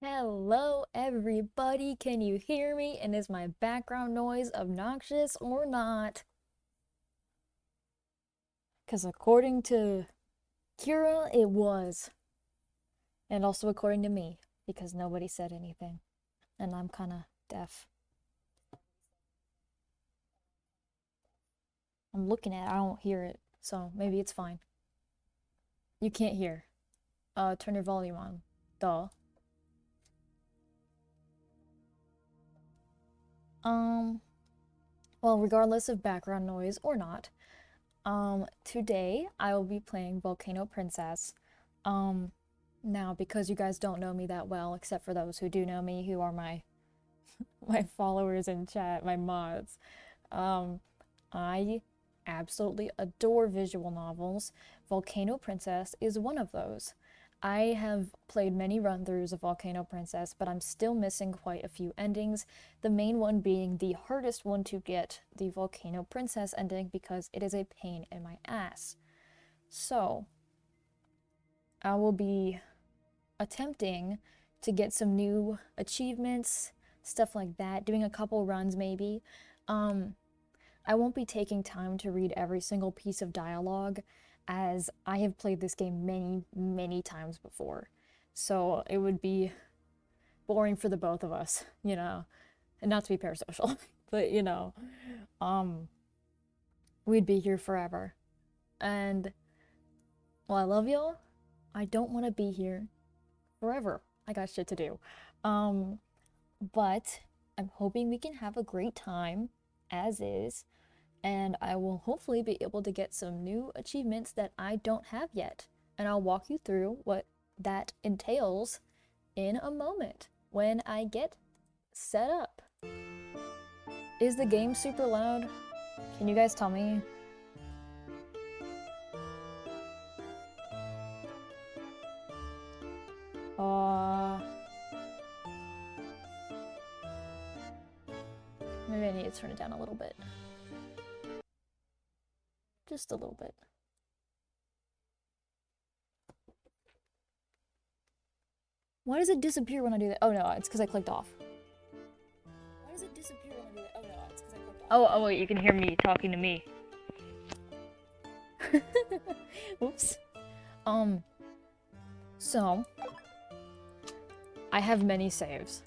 Hello, everybody. Can you hear me? And is my background noise obnoxious or not? Because according to Kira, it was. And also according to me, because nobody said anything. And I'm kind of deaf. I'm looking at it, I don't hear it. So maybe it's fine. You can't hear. Turn your volume on. Duh. Um, well, regardless of background noise or not, today I will be playing Volcano Princess. Um, Now, because you guys don't know me that well, except for those who do know me, who are my my followers in chat, my mods, I absolutely adore visual novels. Volcano Princess is one of those. I have played many run-throughs of Volcano Princess, but I'm still missing quite a few endings. The main one being the hardest one to get, the Volcano Princess ending, because it is a pain in my ass. So, I will be attempting to get some new achievements, stuff like that, doing a couple runs maybe. I won't be taking time to read every single piece of dialogue, as I have played this game many, many times before. So it would be boring for the both of us, and not to be parasocial, but um, we'd be here forever. And while I love y'all, I don't want to be here forever. I got shit to do. Um, but I'm hoping we can have a great time as is, and I will hopefully be able to get some new achievements that I don't have yet. And I'll walk you through what that entails in a moment when I get set up. Is the game super loud? Can you guys tell me? Uh, Maybe I need to turn it down a little bit. Just a little bit. Why does it disappear when I do that? Oh no, it's because I clicked off. Why does it disappear when I do that? Oh no, it's because I clicked off. Oh wait, you can hear me talking to me. Oops. So I have many saves.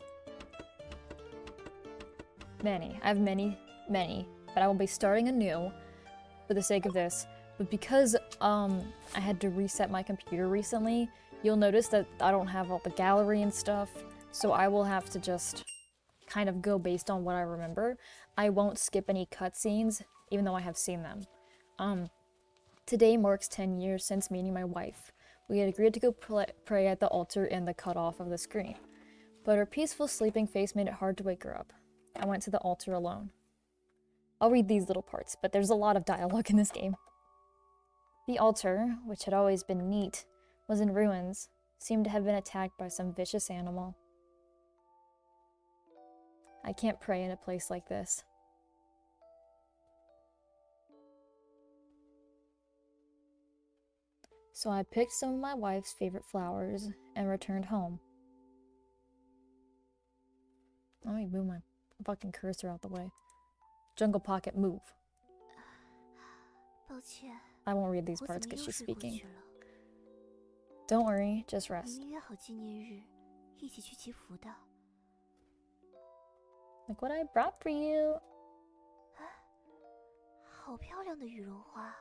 Many. I have many, but I will be starting anew for the sake of this. But because I had to reset my computer recently, you'll notice that I don't have all the gallery and stuff, so I will have to just kind of go based on what I remember. I won't skip any cutscenes, even though I have seen them. Today marks 10 years since meeting my wife. We had agreed to go pray at the altar in the cutoff of the screen, but her peaceful sleeping face made it hard to wake her up. I went to the altar alone. I'll read these little parts, but there's a lot of dialogue in this game. The altar, which had always been neat, was in ruins, seemed to have been attacked by some vicious animal. I can't pray in a place like this. So I picked some of my wife's favorite flowers and returned home. Let me move my fucking cursor out the way. Jungle Pocket, move. I won't read these parts because she's speaking. Don't worry, just rest. Look what I brought for you. 好漂亮的羽绒花。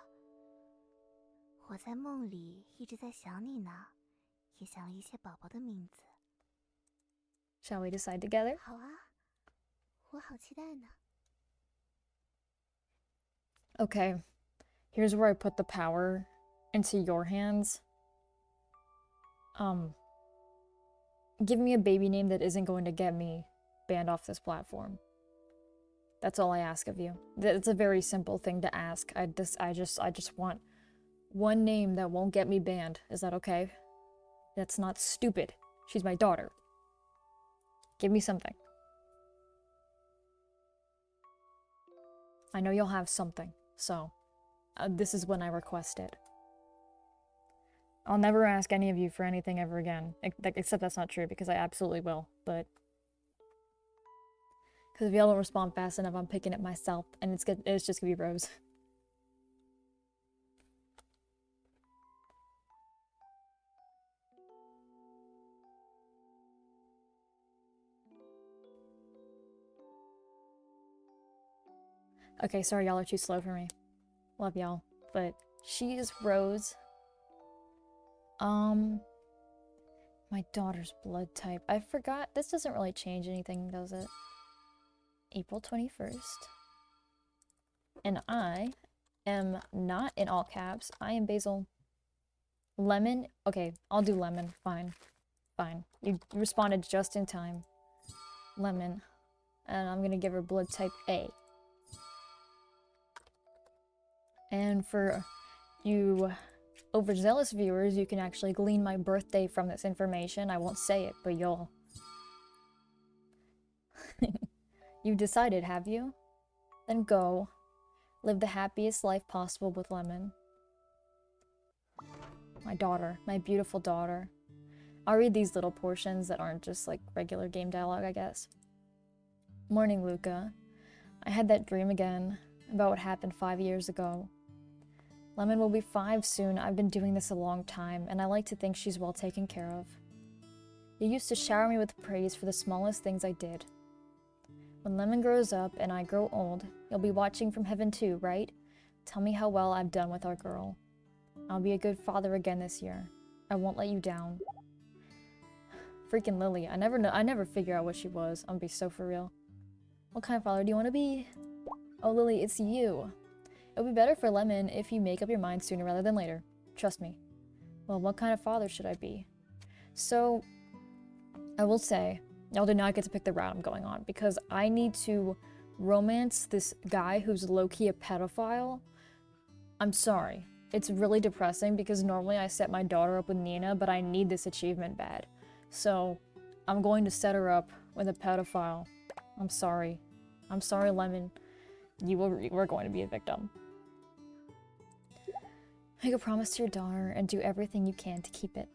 我在梦里一直在想你呢，也想了一些宝宝的名字。Shall we decide together? 好啊，我好期待呢。Okay, here's where I put the power into your hands. Give me a baby name that isn't going to get me banned off this platform. That's all I ask of you. It's a very simple thing to ask. I just want one name that won't get me banned. Is that okay? That's not stupid. She's my daughter. Give me something. I know you'll have something, so this is when I request it. I'll never ask any of you for anything ever again. Except that's not true, because I absolutely will, but... Because if y'all don't respond fast enough, I'm picking it myself, and it's just gonna be Rose. Okay, sorry, y'all are too slow for me. Love y'all. But she is Rose. My daughter's blood type. I forgot. This doesn't really change anything, does it? April 21st. And I am not in all caps. I am Basil. Lemon? Okay, I'll do lemon. Fine. Fine. You responded just in time. Lemon. And I'm gonna give her blood type A. And for you overzealous viewers, you can actually glean my birthday from this information. I won't say it, but you'll... You've decided, have you? Then go. Live the happiest life possible with Lemon. My daughter. My beautiful daughter. I'll read these little portions that aren't just like regular game dialogue, I guess. Morning, Luca. I had that dream again about what happened 5 years ago. Lemon will be 5 soon. I've been doing this a long time, and I like to think she's well taken care of. You used to shower me with praise for the smallest things I did. When Lemon grows up and I grow old, you'll be watching from heaven too, right? Tell me how well I've done with our girl. I'll be a good father again this year. I won't let you down. Freaking Lily. I never figure out what she was. I'm gonna be so for real. What kind of father do you want to be? Oh, Lily, it's you. It'll be better for Lemon if you make up your mind sooner rather than later. Trust me. Well, what kind of father should I be? So, I will say, y'all did not get to pick the route I'm going on, because I need to romance this guy who's low-key a pedophile. I'm sorry. It's really depressing, because normally I set my daughter up with Nina, but I need this achievement bad. So, I'm going to set her up with a pedophile. I'm sorry. I'm sorry, Lemon. You were going to be a victim. Make a promise to your daughter and do everything you can to keep it.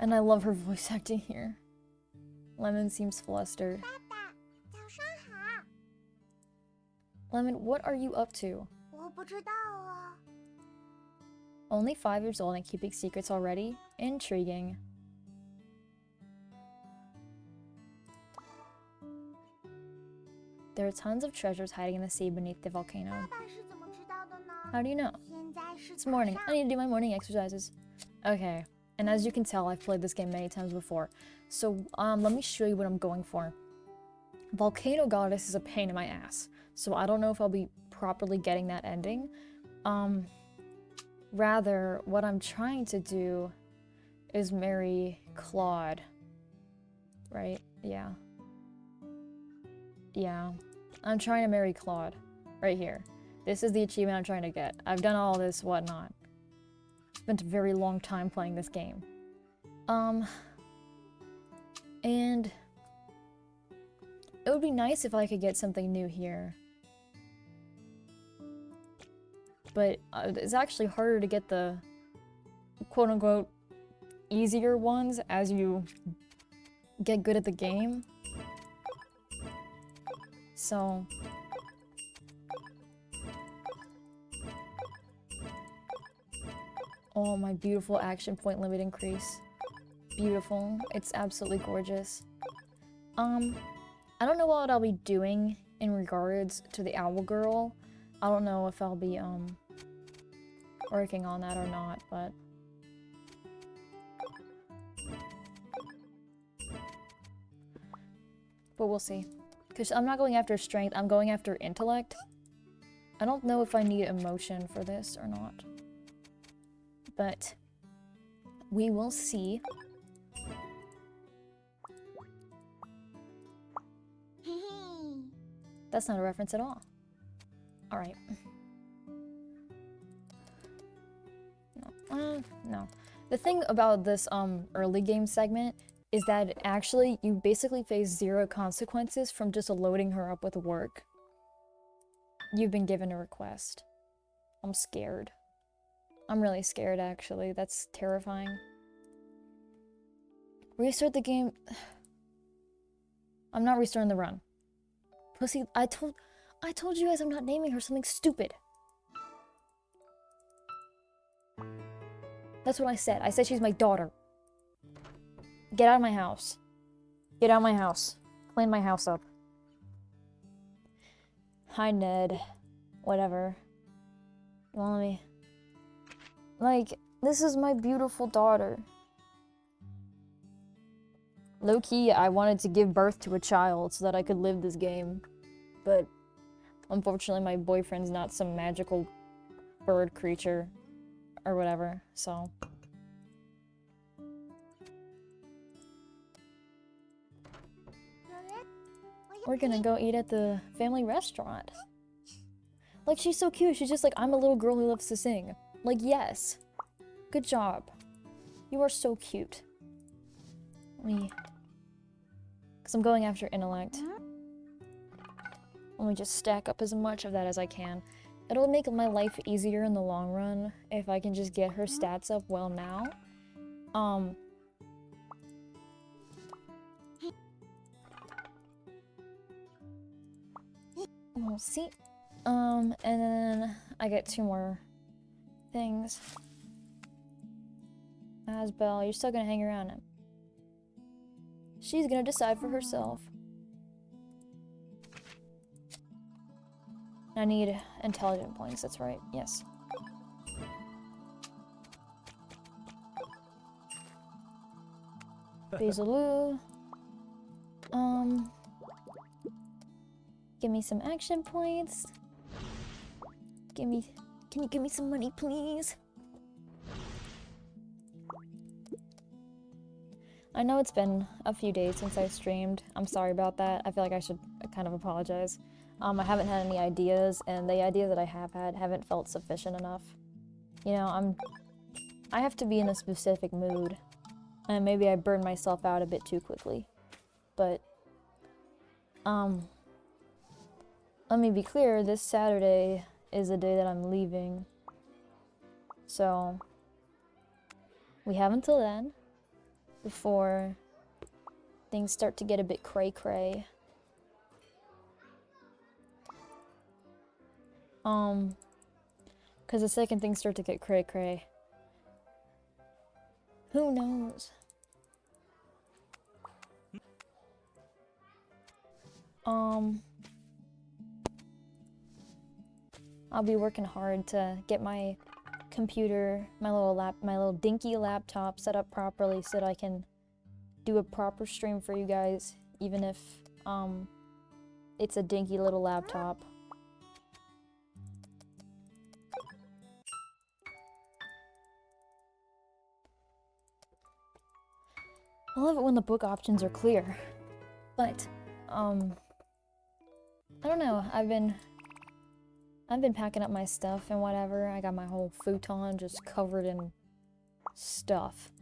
And I love her voice acting here. Lemon seems flustered. Lemon, what are you up to? 我不知道啊。 Only 5 years old and keeping secrets already? Intriguing. There are tons of treasures hiding in the sea beneath the volcano. 爸爸是怎么知道的呢？ How do you know? 现在是 It's 早 morning. 上 I need to do my morning exercises. Okay. And as you can tell, I've played this game many times before. So, let me show you what I'm going for. Volcano Goddess is a pain in my ass. So I don't know if I'll be properly getting that ending. Rather, what I'm trying to do is marry Claude. Right? Yeah. Yeah. I'm trying to marry Claude. Right here. This is the achievement I'm trying to get. I've done all this, whatnot. Spent a very long time playing this game. And it would be nice if I could get something new here. But it's actually harder to get the quote-unquote easier ones as you get good at the game. So... Oh, my beautiful action point limit increase. Beautiful. It's absolutely gorgeous. I don't know what I'll be doing in regards to the Owl Girl. I don't know if I'll be, working on that or not, but... But we'll see. Because I'm not going after strength, I'm going after intellect. I don't know if I need emotion for this or not. But we will see. 嘿嘿， That's not a reference at all. Alright. No. No. The thing about this early game segment is that actually you basically face 0 consequences from just loading her up with work. You've been given a request. I'm scared. I'm really scared, actually. That's terrifying. Restart the game. I'm not restarting the run. Pussy, I told you guys I'm not naming her something stupid. That's what I said. I said she's my daughter. Get out of my house. Get out of my house. Clean my house up. Hi, Ned. Whatever. You want me? Like, this is my beautiful daughter. Low-key, I wanted to give birth to a child so that I could live this game. But unfortunately, my boyfriend's not some magical bird creature or whatever, so. We're gonna go eat at the family restaurant. Like, she's so cute. She's just like, I'm a little girl who loves to sing. Like, yes. Good job. You are so cute. Let me... Because I'm going after intellect. Let me just stack up as much of that as I can. It'll make my life easier in the long run if I can just get her stats up well now. We'll see. And then I get 2 more things. Asbel, you're still gonna hang around him. She's gonna decide for herself. I need intelligent points, that's right, yes. Basilou. Give me some action points. Can you give me some money, please? I know it's been a few days since I streamed. I'm sorry about that. I feel like I should kind of apologize. I haven't had any ideas, and the ideas that I have had haven't felt sufficient enough. You know, I have to be in a specific mood, and maybe I burned myself out a bit too quickly. But, let me be clear, this Saturday is the day that I'm leaving. So, we have until then, before things start to get a bit cray-cray. Because the second things start to get cray-cray, who knows? I'll be working hard to get my computer, my little dinky laptop set up properly so that I can do a proper stream for you guys, even if it's a dinky little laptop. I love it when the book options are clear, but I don't know. I've been packing up my stuff and whatever. I got my whole futon just covered in stuff.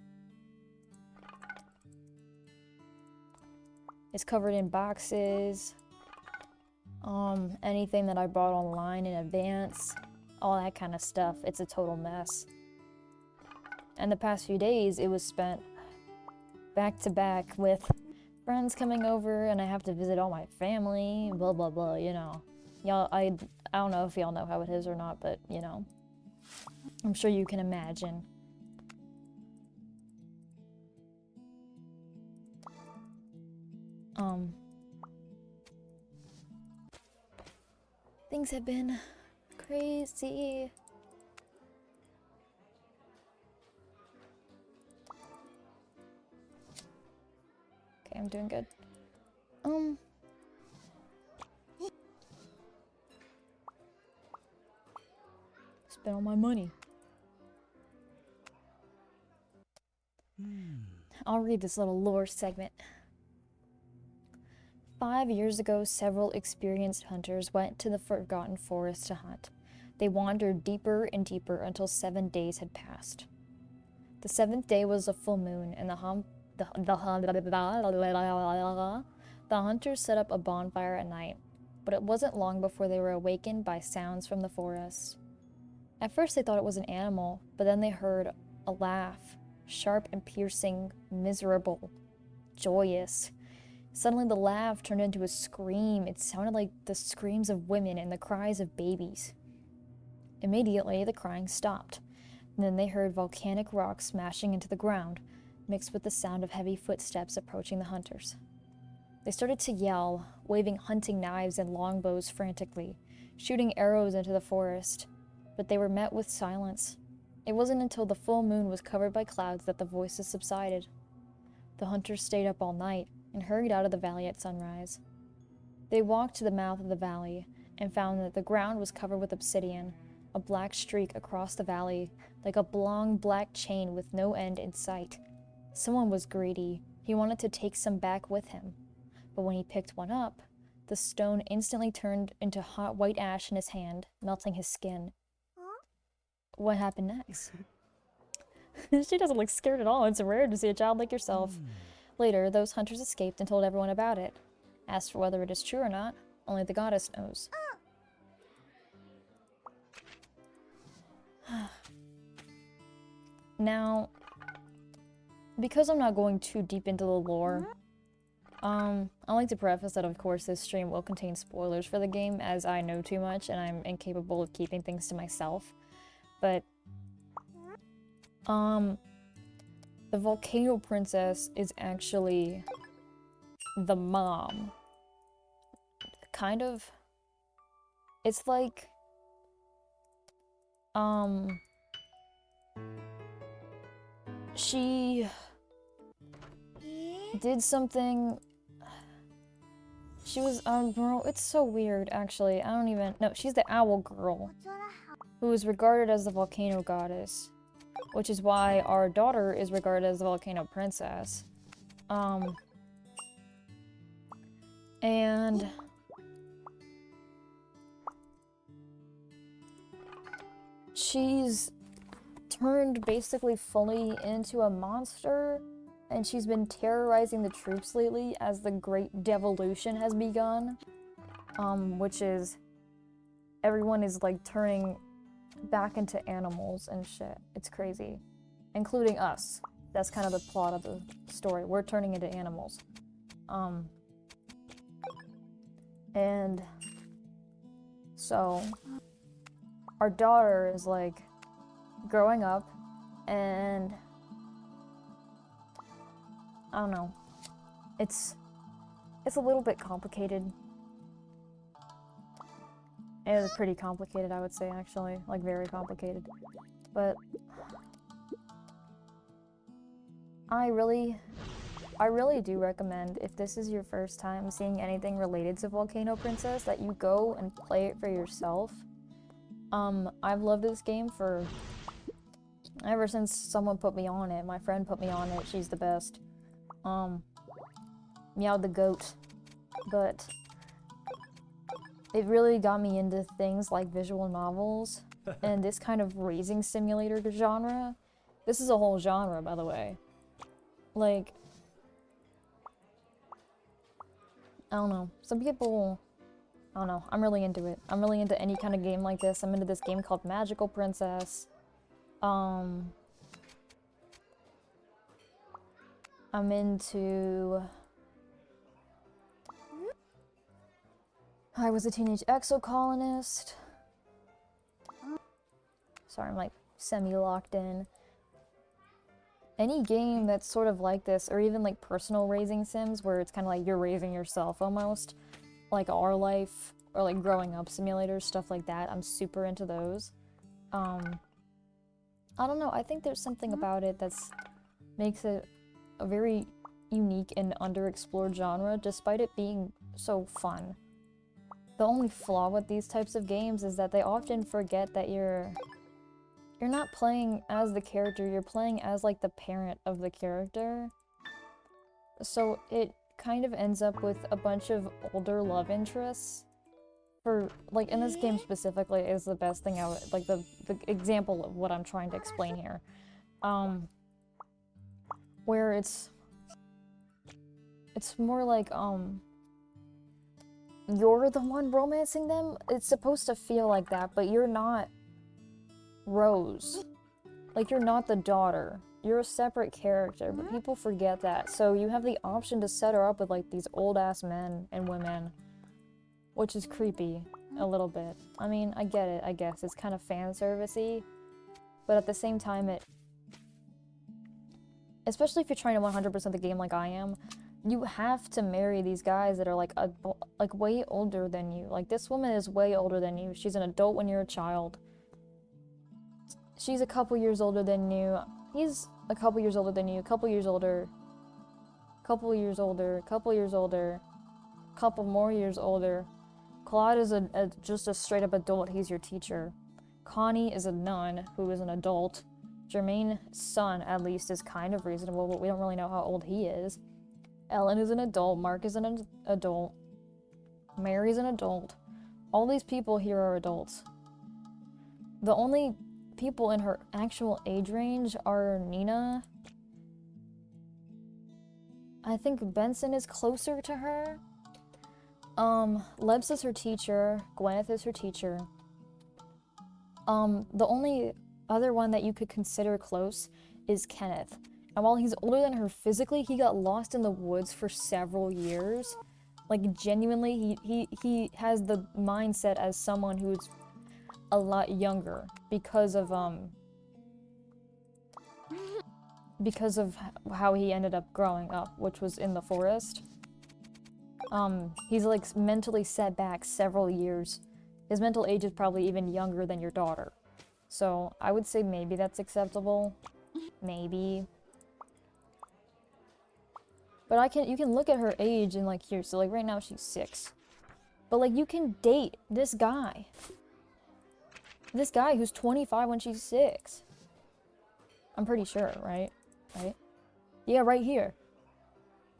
It's covered in boxes, anything that I bought online in advance, all that kind of stuff. It's a total mess. And the past few days, it was spent back to back with friends coming over, and I have to visit all my family, blah blah blah, you know. Y'all, I don't know if y'all know how it is or not, but, you know, I'm sure you can imagine. Things have been crazy. Okay, I'm doing good. Spent all my money. I'll read this little lore segment. 5 years ago, several experienced hunters went to the Forgotten Forest to hunt. They wandered deeper and deeper until 7 days had passed. The 7th day was a full moon, and the hunters set up a bonfire at night, but it wasn't long before they were awakened by sounds from the forest. At first they thought it was an animal, but then they heard a laugh, sharp and piercing, miserable, joyous. Suddenly the laugh turned into a scream. It sounded like the screams of women and the cries of babies. Immediately the crying stopped, and then they heard volcanic rock smashing into the ground, mixed with the sound of heavy footsteps approaching the hunters. They started to yell, waving hunting knives and longbows frantically, shooting arrows into the forest, but they were met with silence. It wasn't until the full moon was covered by clouds that the voices subsided. The hunters stayed up all night and hurried out of the valley at sunrise. They walked to the mouth of the valley and found that the ground was covered with obsidian, a black streak across the valley, like a long black chain with no end in sight. Someone was greedy. He wanted to take some back with him. But when he picked one up, the stone instantly turned into hot white ash in his hand, melting his skin. What happened next? She doesn't look scared at all. It's rare to see a child like yourself. Later, those hunters escaped and told everyone about it. As for whether it is true or not, only the goddess knows. Now, because I'm not going too deep into the lore, I like to preface that of course this stream will contain spoilers for the game, as I know too much and I'm incapable of keeping things to myself. But, the Volcano Princess is actually the mom. Kind of. It's like, she did something. She was, bro, it's so weird, actually. I don't even, no, she's the owl girl, who is regarded as the volcano goddess, which is why our daughter is regarded as the volcano princess. And she's turned basically fully into a monster, and she's been terrorizing the troops lately as the Great Devolution has begun, which is everyone is like turning back into animals and shit. It's crazy, including us. That's kind of the plot of the story. We're turning into animals. And so our daughter is like growing up, and I don't know. It's a little bit complicated. It's pretty complicated, I would say, actually. Like, very complicated. But I really do recommend, if this is your first time seeing anything related to Volcano Princess, that you go and play it for yourself. I've loved this game for ever since someone put me on it. My friend put me on it. She's the best. Meow the goat. But it really got me into things like visual novels and this kind of raising simulator genre. This is a whole genre, by the way. Like, I don't know. Some people, I don't know. I'm really into it. I'm really into any kind of game like this. I'm into this game called Magical Princess. I'm into... I was a teenage exocolonist. Sorry, I'm like semi-locked in. Any game that's sort of like this, or even like personal raising sims, where it's kind of like you're raising yourself almost, like Our Life, or like growing up simulators, stuff like that. I'm super into those. I don't know, I think there's something about it that's makes it a very unique and underexplored genre, despite it being so fun. The only flaw with these types of games is that they often forget that you're not playing as the character, you're playing as like the parent of the character. So it kind of ends up with a bunch of older love interests. For, like, in this game specifically is the best thing I would, like, the example of what I'm trying to explain here. Where it's more like, you're the one romancing them. It's supposed to feel like that, but you're not Rose. Like, you're not the daughter. You're a separate character, but people forget that. So you have the option to set her up with, like, these old-ass men and women, which is creepy a little bit. I mean, I get it, I guess. It's kind of fan servicey, but at the same time, especially if you're trying to 100% the game like I am, you have to marry these guys that are like way older than you. Like, this woman is way older than you. She's an adult when you're a child. She's a couple years older than you. He's a couple years older than you. Couple years older. Couple years older. Couple years older. Couple more years older. Claude is just a straight up adult. He's your teacher. Connie is a nun who is an adult. Jermaine's son, at least, is kind of reasonable, but we don't really know how old he is. Ellen is an adult. Mark is an adult. Mary's an adult. All these people here are adults. The only people in her actual age range are Nina. I think Benson is closer to her. Lebs is her teacher. Gwyneth is her teacher. The only other one that you could consider close is Kenneth. And while he's older than her physically, he got lost in the woods for several years. Like, genuinely, he has the mindset as someone who's a lot younger because of how he ended up growing up, which was in the forest. He's like mentally set back several years. His mental age is probably even younger than your daughter. So I would say maybe that's acceptable. Maybe. But you can look at her age and like here, so like right now she's 6. But like you can date this guy. This guy who's 25 when she's 6. I'm pretty sure, right? Right? Yeah, right here.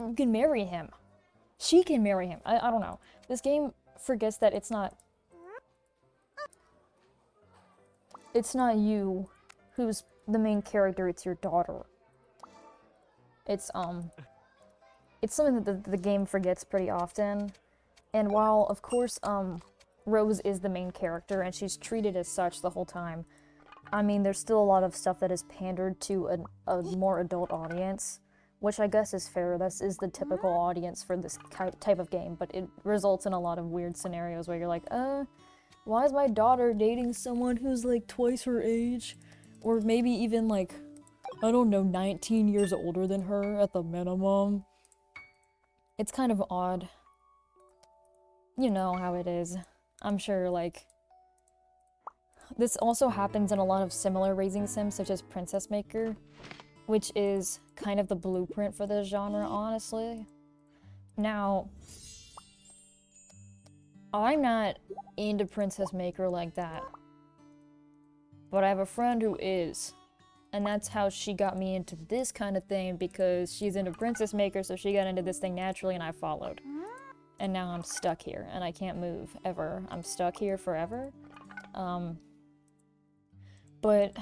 You can marry him. She can marry him. I don't know. This game forgets that it's not you who's the main character, it's your daughter. It's something that the game forgets pretty often. And while, of course, Rose is the main character and she's treated as such the whole time, I mean, there's still a lot of stuff that is pandered to a more adult audience, which I guess is fair. This is the typical audience for this type of game, but it results in a lot of weird scenarios where you're like, why is my daughter dating someone who's like twice her age? Or maybe even like, I don't know, 19 years older than her at the minimum. It's kind of odd. You know how it is. I'm sure, like... This also happens in a lot of similar raising sims, such as Princess Maker, which is kind of the blueprint for this genre, honestly. Now, I'm not into Princess Maker like that, but I have a friend who is, and that's how she got me into this kind of thing, because she's into Princess Maker, so she got into this thing naturally and I followed. And now I'm stuck here, and I can't move, ever. I'm stuck here forever. But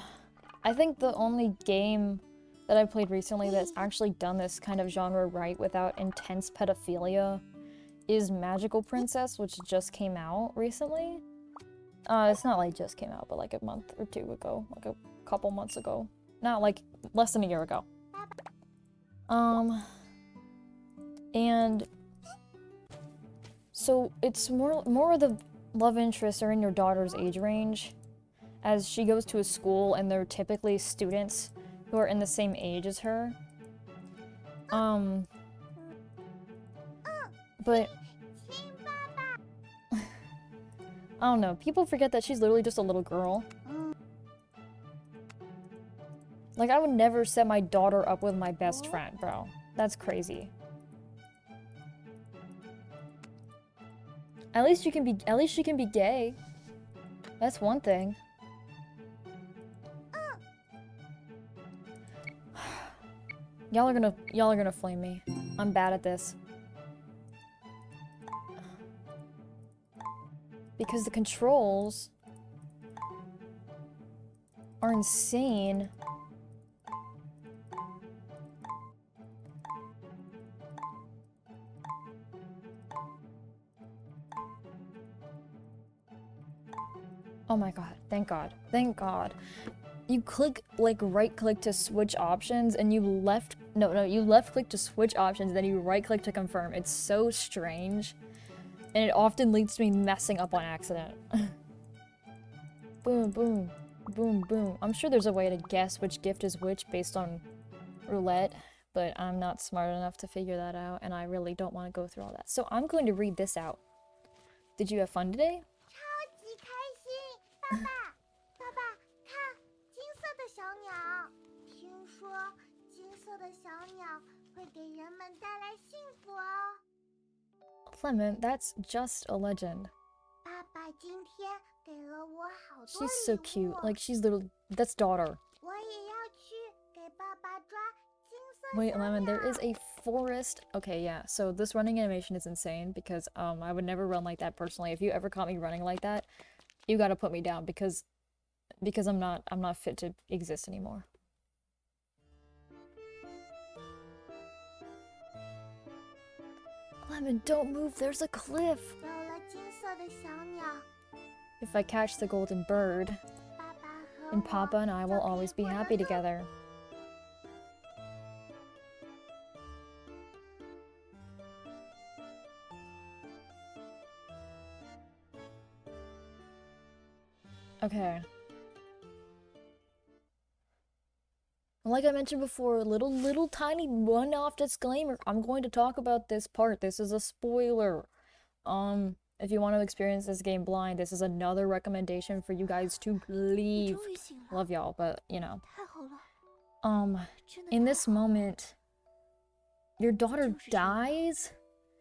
I think the only game that I played recently that's actually done this kind of genre right without intense pedophilia is Magical Princess, which just came out recently. It's not like just came out, but like a month or 2 ago, like a couple months ago. Not like less than a year ago. And so it's more of the love interests are in your daughter's age range, as she goes to a school and they're typically students who are in the same age as her. But I don't know, people forget that she's literally just a little girl. Like, I would never set my daughter up with my best friend, bro. That's crazy. At least she can be gay. That's one thing. Y'all are gonna flame me. I'm bad at this. Because the controls are insane. Oh my god, thank god, thank god. You click, like, right click to switch options and you left click to switch options, then you right click to confirm. It's so strange. And it often leads to me messing up on accident. Boom, boom, boom, boom. I'm sure there's a way to guess which gift is which based on roulette, but I'm not smart enough to figure that out, and I really don't want to go through all that. So I'm going to read this out. Did you have fun today? 超级开心！爸爸，爸爸，看，金色的小鸟。听说金色的小鸟会给人们带来幸福哦。Clement, that's just a legend. 爸爸今天给了我好多 She's so 礼 cute. 物， Like, she's little. That's daughter. 我也要去给爸爸抓金色 Wait, 小 Lemon, 鸟。 there is a forest. Okay, yeah. So this running animation is insane because I would never run like that personally. If you ever caught me running like that, you gotta put me down because I'm not fit to exist anymore. Lemon, don't move. There's a cliff. 有了金色的小鸟， If I catch the golden bird, 爸爸和 then 我 Papa and I 就 will 可以 always be 活得 happy 更 together. Okay. Like I mentioned before, little tiny one-off disclaimer. I'm going to talk about this part. This is a spoiler. If you want to experience this game blind, this is another recommendation for you guys to 你 leave. 终于醒了， Love y'all, but you know. 太好了， 真的 In 太 this 好了， moment, your daughter 就是这样， dies,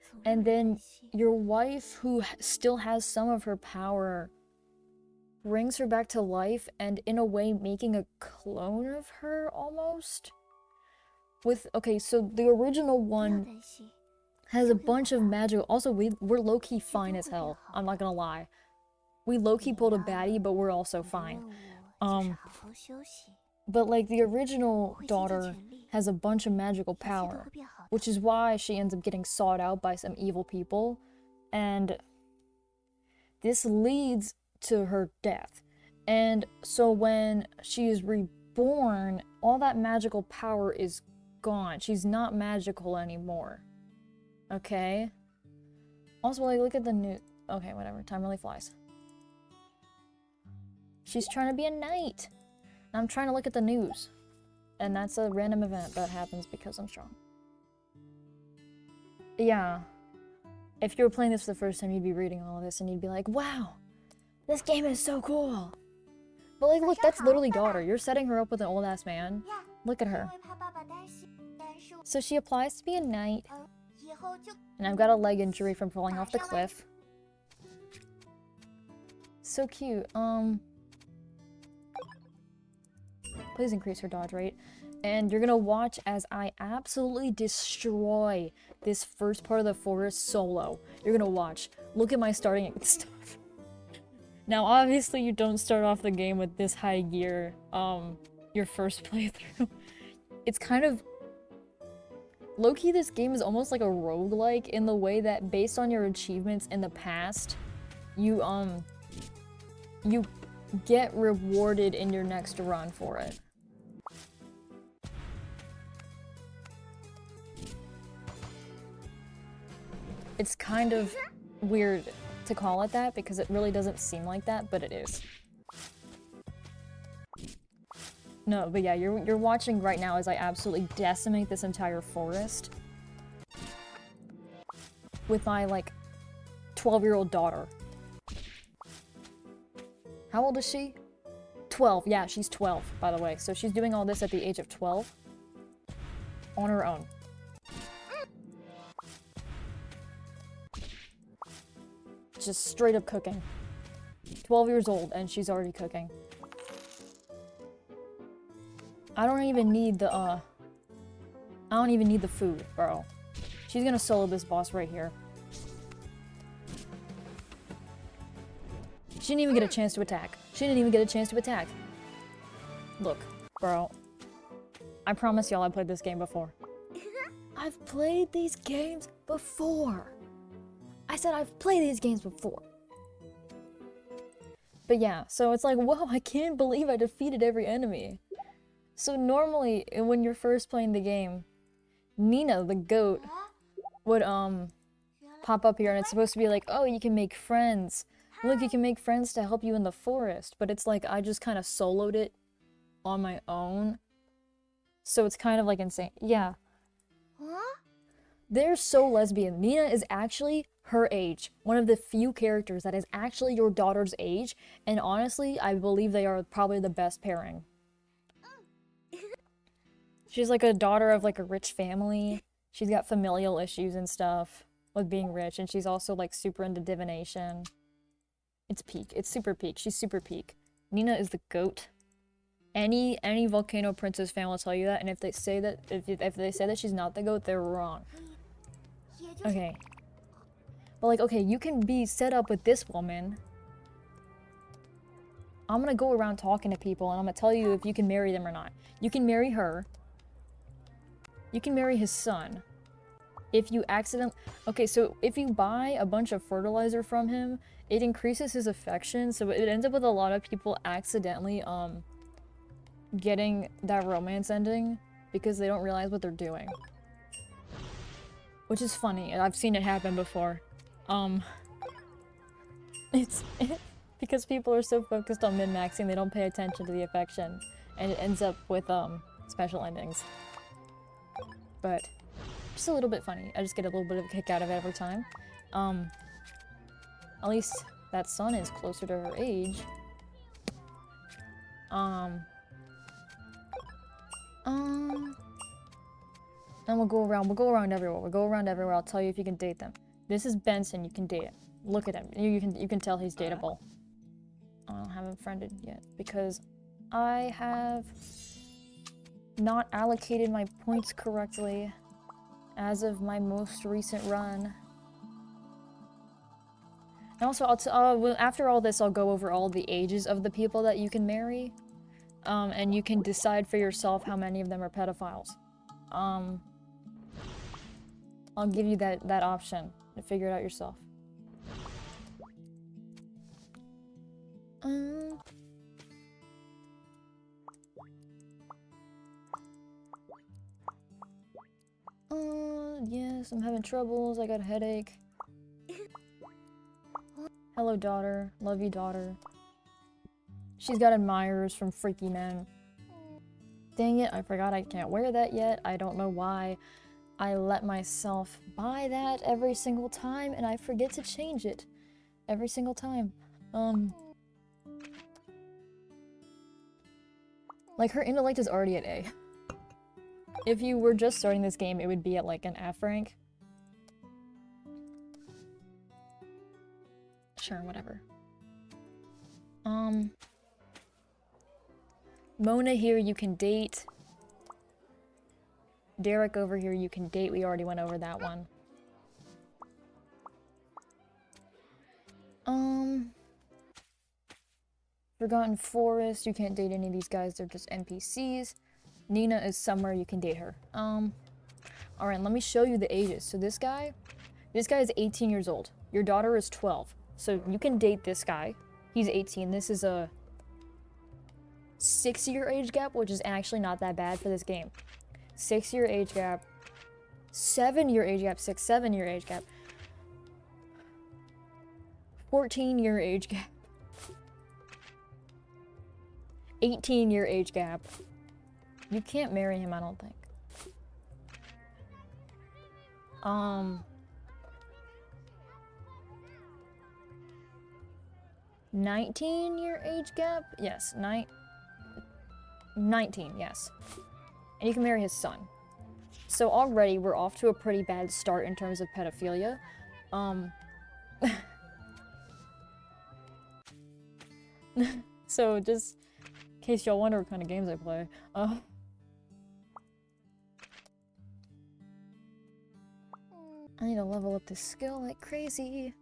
总让 and 人 then 担心。 your wife, who still has some of her power, brings her back to life and in a way making a clone of her almost. Okay, so the original 不要 one 担心， has a bunch of magic. Also, we're low-key fine as 绝对会变 hell. 好 I'm not gonna lie. We low-key pulled a baddie, but we're also 你的 fine. 任务就是好好休息， But like the 我 original 会竭尽 daughter 全力， has a bunch of magical 一切都 power, 会变好的。 which is why she ends up getting sought out by some evil people, and this leads to her death. And so when she is reborn, all that magical power is gone. She's not magical anymore. Okay? Also, like, look at the new... Okay, whatever. Time really flies. She's trying to be a knight. And I'm trying to look at the news. And that's a random event that happens because I'm strong. Yeah. If you were playing this for the first time, you'd be reading all of this and you'd be like, wow, this game is so cool. But like, look, that's literally daughter. You're setting her up with an old ass man. 呀， Look at 因 her. 为怕爸爸担心，但是 So she applies to be a knight, 以后就 and I've got a leg injury from falling off the cliff. So cute. Please increase her dodge rate. And you're gonna watch as I absolutely destroy this first part of the forest solo. You're gonna watch. Look at my starting stuff. Now, obviously, you don't start off the game with this high gear, your first playthrough. It's kind of... Low-key, this game is almost like a roguelike in the way that based on your achievements in the past, you get rewarded in your next run for it. It's kind of weird to call it that because it really doesn't seem like that, but it is. No, but yeah, you're watching right now as I absolutely decimate this entire forest with my, like, 12-year-old daughter. How old is she? 12. Yeah, she's 12, by the way. So she's doing all this at the age of 12 on her own. Just straight up cooking. 12 years old and she's already cooking. I don't even need the, I don't even need the food, bro. She's gonna solo this boss right here. She didn't even get a chance to attack. She didn't even get a chance to attack. Look, bro. I promise y'all I played this game before. I've played these games before. I said I've played these games before. But yeah, so it's like, whoa, I can't believe I defeated every enemy. So normally, when you're first playing the game, Nina, the goat, would, pop up here, and it's supposed to be like, oh, you can make friends. Look, you can make friends to help you in the forest. But it's like, I just kind of soloed it on my own. So it's kind of like insane. Yeah. Huh? They're so lesbian. Nina is actually her age. One of the few characters that is actually your daughter's age. And honestly, I believe they are probably the best pairing. She's like a daughter of like a rich family. She's got familial issues and stuff with being rich. And she's also like super into divination. It's peak. It's super peak. She's super peak. Nina is the goat. Any Volcano Princess fan will tell you that, and if they say that if they say that she's not the goat, they're wrong. Okay. But like, okay, you can be set up with this woman. I'm gonna go around talking to people, and I'm gonna tell you if you can marry them or not. You can marry her. You can marry his son. If you okay, so if you buy a bunch of fertilizer from him, it increases his affection, so it ends up with a lot of people accidentally, getting that romance ending because they don't realize what they're doing. Which is funny, and I've seen it happen before. It's because people are so focused on min-maxing, they don't pay attention to the affection, and it ends up with, special endings. But, just a little bit funny. I just get a little bit of a kick out of it every time. At least that son is closer to her age. And we'll go around everywhere. I'll tell you if you can date them. This is Benson, you can date him. Look at him. You can tell he's dateable. I don't have him friended yet because I have not allocated my points correctly as of my most recent run. And also, after all this, I'll go over all the ages of the people that you can marry. And you can decide for yourself how many of them are pedophiles. I'll give you that option to figure it out yourself. Yes, I'm having troubles. I got a headache. Hello, daughter. Love you, daughter. She's got admirers from Freaky Men. Dang it, I forgot I can't wear that yet. I don't know why I let myself buy that every single time, and I forget to change it every single time. Like, her intellect is already at A. If you were just starting this game, it would be at, like, an F rank. Sure, whatever. Mona here, you can date. Derek over here, you can date. We already went over that one. Forgotten Forest, you can't date any of these guys. They're just NPCs. Nina is somewhere, you can date her. Alright, let me show you the ages. So this guy is 18 years old. Your daughter is 12. So you can date this guy. He's 18. This is a 6-year age gap, which is actually not that bad for this game. 6-year age gap. 7-year age gap. 7-year age gap. 14-year age gap. 18-year age gap. You can't marry him, I don't think. 19-year age gap? Yes, 19, yes. And you can marry his son. So already we're off to a pretty bad start in terms of pedophilia. So just in case y'all wonder what kind of games I play. I need to level up this skill like crazy.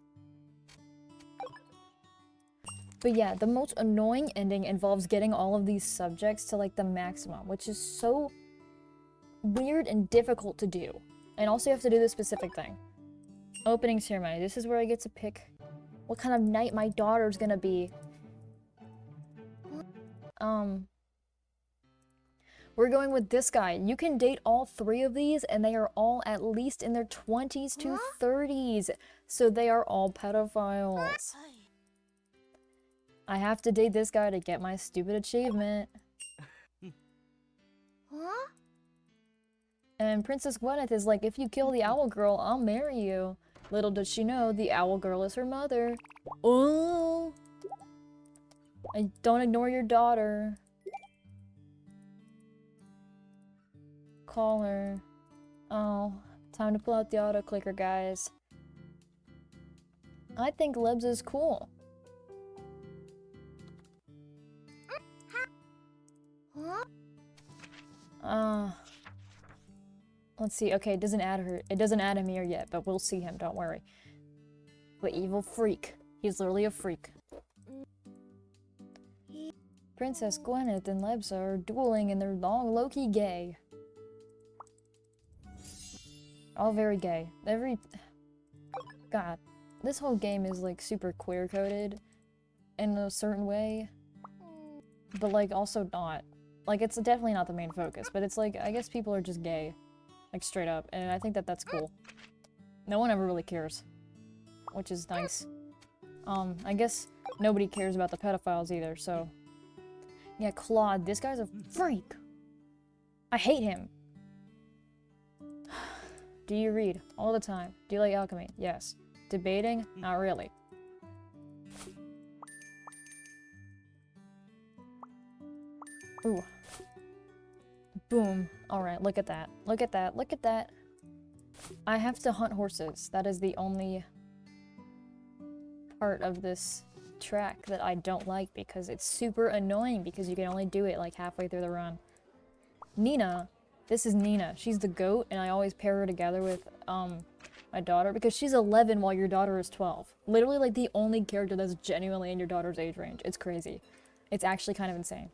But yeah, the most annoying ending involves getting all of these subjects to like the maximum, which is so weird and difficult to do. And also you have to do this specific thing. Opening ceremony. This is where I get to pick what kind of knight my daughter's gonna be. we're going with this guy. You can date all three of these, and they are all at least in their 20s to 30s. So they are all pedophiles. I have to date this guy to get my stupid achievement. Huh? And Princess Gwyneth is like, if you kill the owl girl, I'll marry you. Little does she know, the owl girl is her mother. Oh! And don't ignore your daughter. Call her. Oh, time to pull out the auto clicker, guys. I think Lebs is cool. Huh? Let's see. Okay, it doesn't add her. It doesn't add him here yet, but we'll see him. Don't worry. The evil freak. He's literally a freak. Princess Gwyneth and Lebs are dueling, and they're all low-key gay. All very gay. God, this whole game is like super queer-coded in a certain way, but like also not. Like, it's definitely not the main focus, but it's like, I guess people are just gay. Like, straight up. And I think that that's cool. No one ever really cares. Which is nice. I guess nobody cares about the pedophiles either, so... Yeah, Claude, this guy's a freak! I hate him! Do you read? All the time. Do you like alchemy? Yes. Debating? Not really. Ooh. Boom. Alright, look at that. Look at that. Look at that. I have to hunt horses. That is the only part of this track that I don't like because it's super annoying because you can only do it like halfway through the run. Nina. This is Nina. She's the goat and I always pair her together with my daughter because she's 11 while your daughter is 12. Literally like the only character that's genuinely in your daughter's age range. It's crazy. It's actually kind of insane.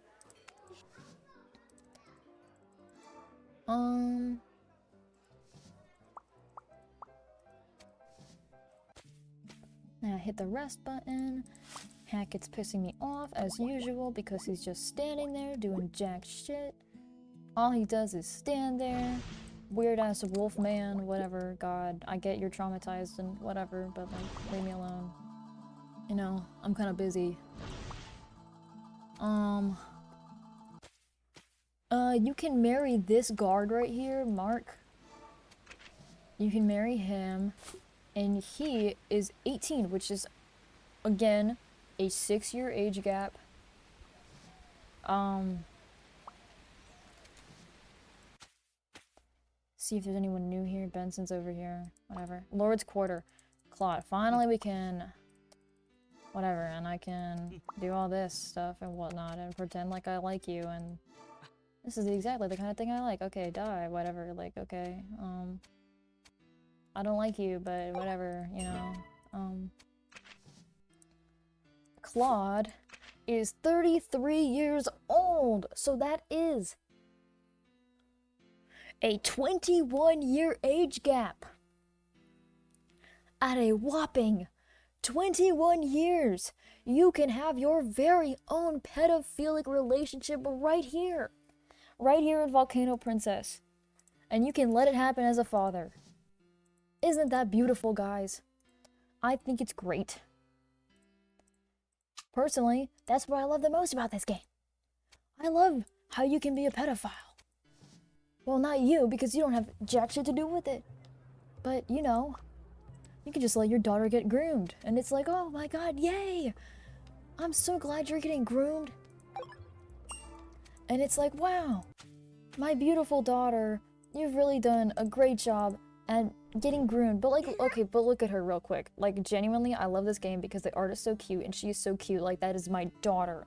Now hit the rest button. Hackett's pissing me off as usual because he's just standing there doing jack shit. All he does is stand there. Weird ass wolf man, whatever. God, I get you're traumatized and whatever, but like, leave me alone. You know, I'm kind of busy. You can marry this guard right here, Mark. You can marry him, and he is 18, which is, again, a 6-year age gap. See if there's anyone new here. Benson's over here. Whatever. Lord's Quarter. Claude. Finally we can... Whatever, and I can do all this stuff and whatnot and pretend like I like you and... This is exactly the kind of thing I like. Okay, die, whatever, like, okay, I don't like you, but whatever, you know, Claude is 33 years old, so that is a 21-year age gap. At a whopping 21 years, you can have your very own pedophilic relationship right here. Right here in Volcano Princess. And you can let it happen as a father. Isn't that beautiful, guys? I think it's great. Personally, that's what I love the most about this game. I love how you can be a pedophile. Well, not you, because you don't have jack shit to do with it. But, you know, you can just let your daughter get groomed. And it's like, oh my god, yay! I'm so glad you're getting groomed. And it's like, wow, my beautiful daughter, you've really done a great job at getting groomed. But like, okay, but look at her real quick. Like, genuinely, I love this game because the art is so cute and she is so cute. Like, that is my daughter.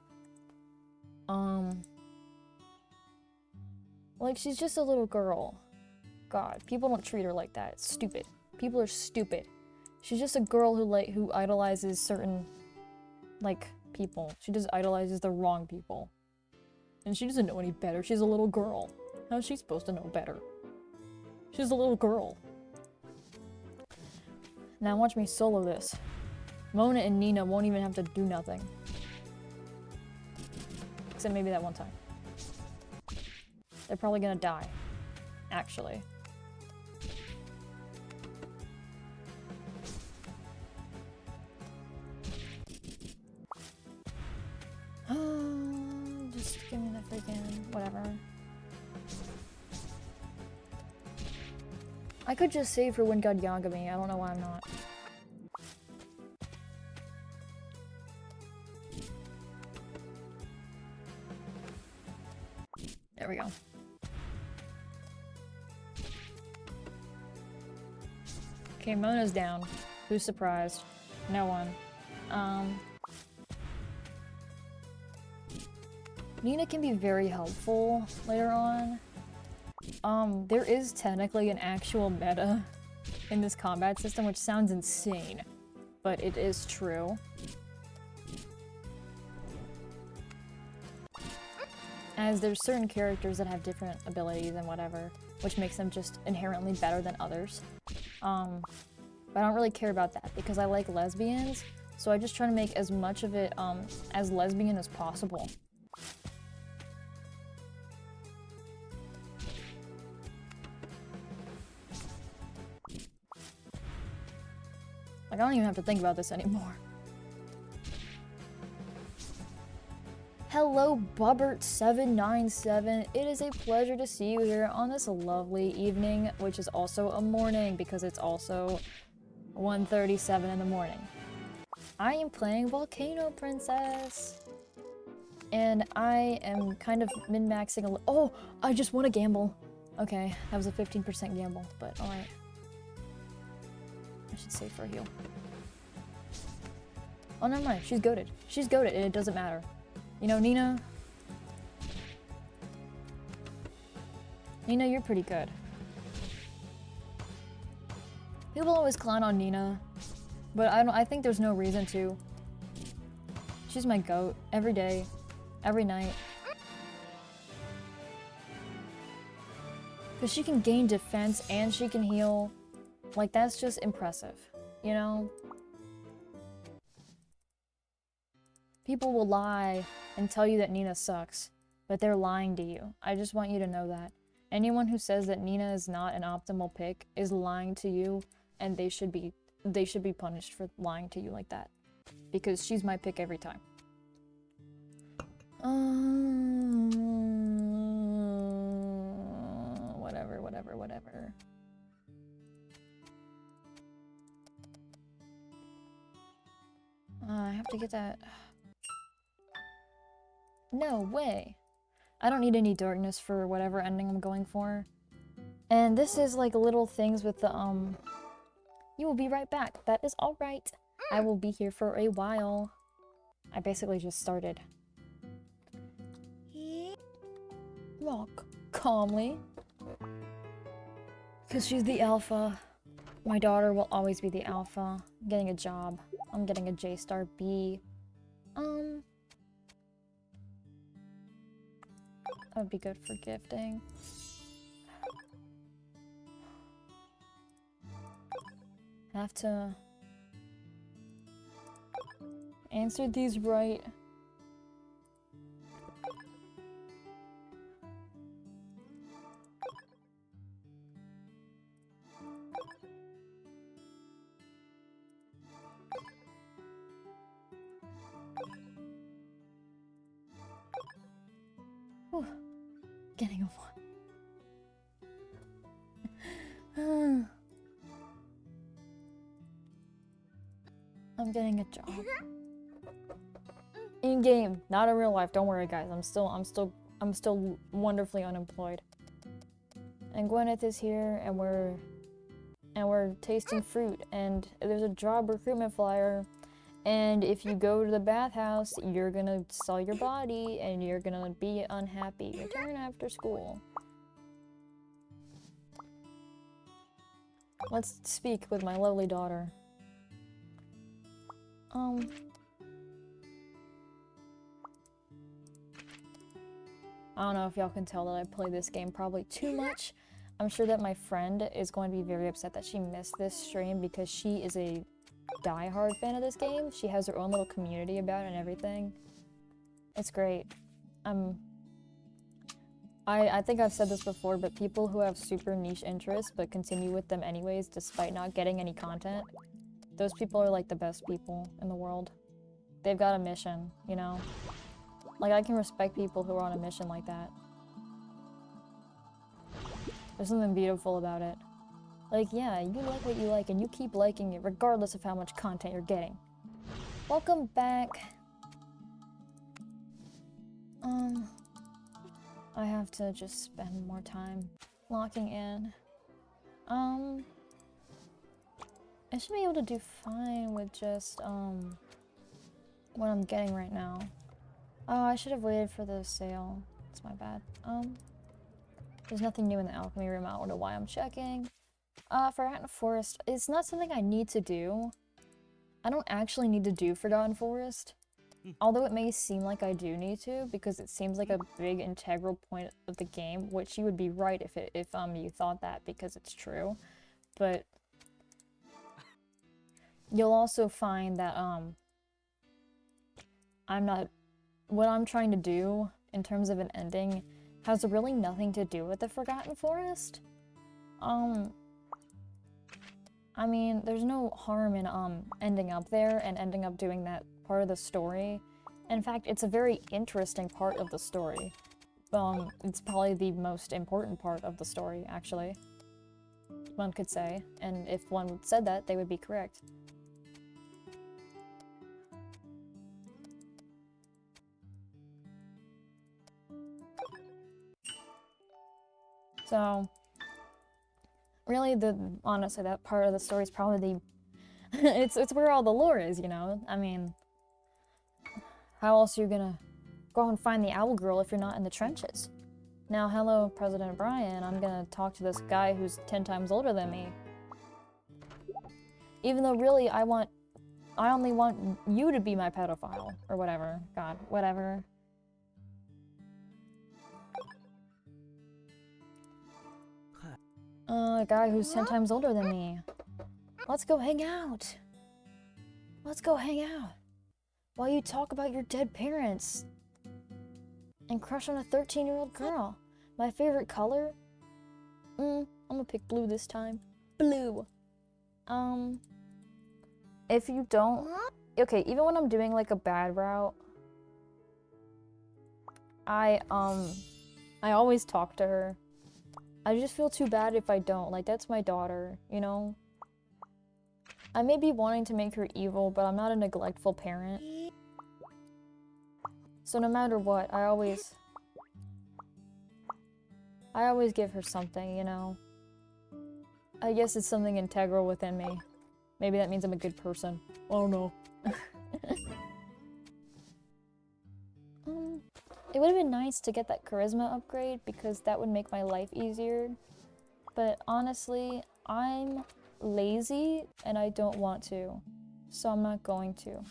Like, she's just a little girl. God, people don't treat her like that. It's stupid. People are stupid. She's just a girl who idolizes certain, like, people. She just idolizes the wrong people. And she doesn't know any better. She's a little girl. How's she supposed to know better? She's a little girl. Now watch me solo this. Mona and Nina won't even have to do nothing. Except maybe that one time. They're probably gonna die. Actually. Just give me the freaking whatever. I could just save for Wind God Yagami. I don't know why I'm not. There we go. Okay, Mona's down. Who's surprised? No one. Nina can be very helpful later on. There is technically an actual meta in this combat system, which sounds insane, but it is true. As there's certain characters that have different abilities and whatever, which makes them just inherently better than others. But I don't really care about that because I like lesbians, so I just try to make as much of it as lesbian as possible. Like, I don't even have to think about this anymore. Hello, Bubbert797. It is a pleasure to see you here on this lovely evening, which is also a morning because it's also 1:37 in the morning. I am playing Volcano Princess. And I am kind of min-maxing a oh, I just won a gamble. Okay, that was a 15% gamble, but alright. I should save for a heal. Oh, never mind. She's goated. She's goated, and it doesn't matter. You know, Nina... Nina, you're pretty good. People always clown on Nina, but I think there's no reason to. She's my goat. Every day. Every night. Because she can gain defense and she can heal. Like, that's just impressive, you know? People will lie and tell you that Nina sucks, but they're lying to you. I just want you to know that. Anyone who says that Nina is not an optimal pick is lying to you, and they should be punished for lying to you like that. Because she's my pick every time. Whatever. I have to get that. No way. I don't need any darkness for whatever ending I'm going for. And this is like little things with the, you will be right back. That is alright. I will be here for a while. I basically just started. Walk calmly. Because she's the alpha. My daughter will always be the alpha. I'm getting a job. I'm getting a J-star B. That would be good for gifting. Have to answer these right. Whew. Getting a 1. I'm getting a job. In game, not in real life. Don't worry, guys. I'm still wonderfully unemployed. And Gwyneth is here, and we're tasting fruit. And there's a job recruitment flyer. And if you go to the bathhouse, you're gonna sell your body, and you're gonna be unhappy. Return after school. Let's speak with my lovely daughter. I don't know if y'all can tell that I play this game probably too much. I'm sure that my friend is going to be very upset that she missed this stream because she is a die-hard fan of this game. She has her own little community about it and everything. It's great. I think I've said this before, but people who have super niche interests but continue with them anyways despite not getting any content, those people are like the best people in the world. They've got a mission, you know? Like, I can respect people who are on a mission like that. There's something beautiful about it. Like, yeah, you like what you like and you keep liking it regardless of how much content you're getting. Welcome back. I have to just spend more time locking in. I should be able to do fine with just, what I'm getting right now. Oh, I should have waited for the sale. It's my bad. There's nothing new in the alchemy room. I don't know why I'm checking. Forgotten Forest. It's not something I need to do. I don't actually need to do Forgotten Forest. Although it may seem like I do need to, because it seems like a big integral point of the game, which you would be right if you thought that, because it's true. But you'll also find that what I'm trying to do in terms of an ending has really nothing to do with the Forgotten Forest. I mean, there's no harm in ending up there and ending up doing that part of the story. In fact, it's a very interesting part of the story. It's probably the most important part of the story, actually. One could say, and if one said that, they would be correct. So, really, honestly, that part of the story is probably it's where all the lore is, you know? I mean, how else are you gonna go and find the owl girl if you're not in the trenches? Now, hello, President Brian. I'm gonna talk to this guy who's 10 times older than me. Even though, really, I only want you to be my pedophile. Or whatever. God, whatever. A guy who's 10 times older than me. Let's go hang out. Let's go hang out. While you talk about your dead parents. And crush on a 13-year-old girl. My favorite color? I'm gonna pick blue this time. Blue. If you don't... Okay, even when I'm doing like a bad route, I always talk to her. I just feel too bad if I don't. Like, that's my daughter, you know? I may be wanting to make her evil, but I'm not a neglectful parent. So no matter what, I always give her something, you know? I guess it's something integral within me. Maybe that means I'm a good person. I don't know. It would have been nice to get that charisma upgrade because that would make my life easier. But honestly, I'm lazy and I don't want to. So I'm not going to.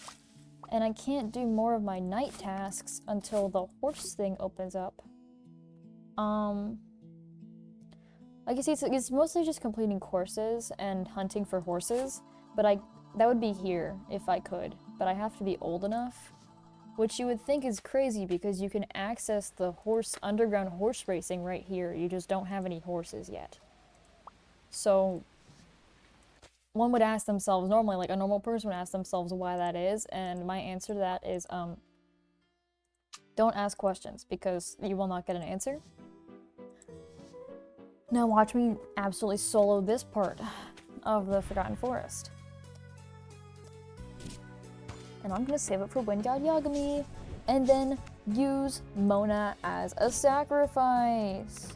And I can't do more of my night tasks until the horse thing opens up. Like you see, it's mostly just completing courses and hunting for horses. But that would be here if I could. But I have to be old enough. Which you would think is crazy because you can access the underground horse racing right here. You just don't have any horses yet. So one would ask themselves, normally, like a normal person would ask themselves why that is, and my answer to that is, don't ask questions because you will not get an answer. Now watch me absolutely solo this part of the Forgotten Forest. And I'm gonna save it for when God Yagami, and then use Mona as a sacrifice.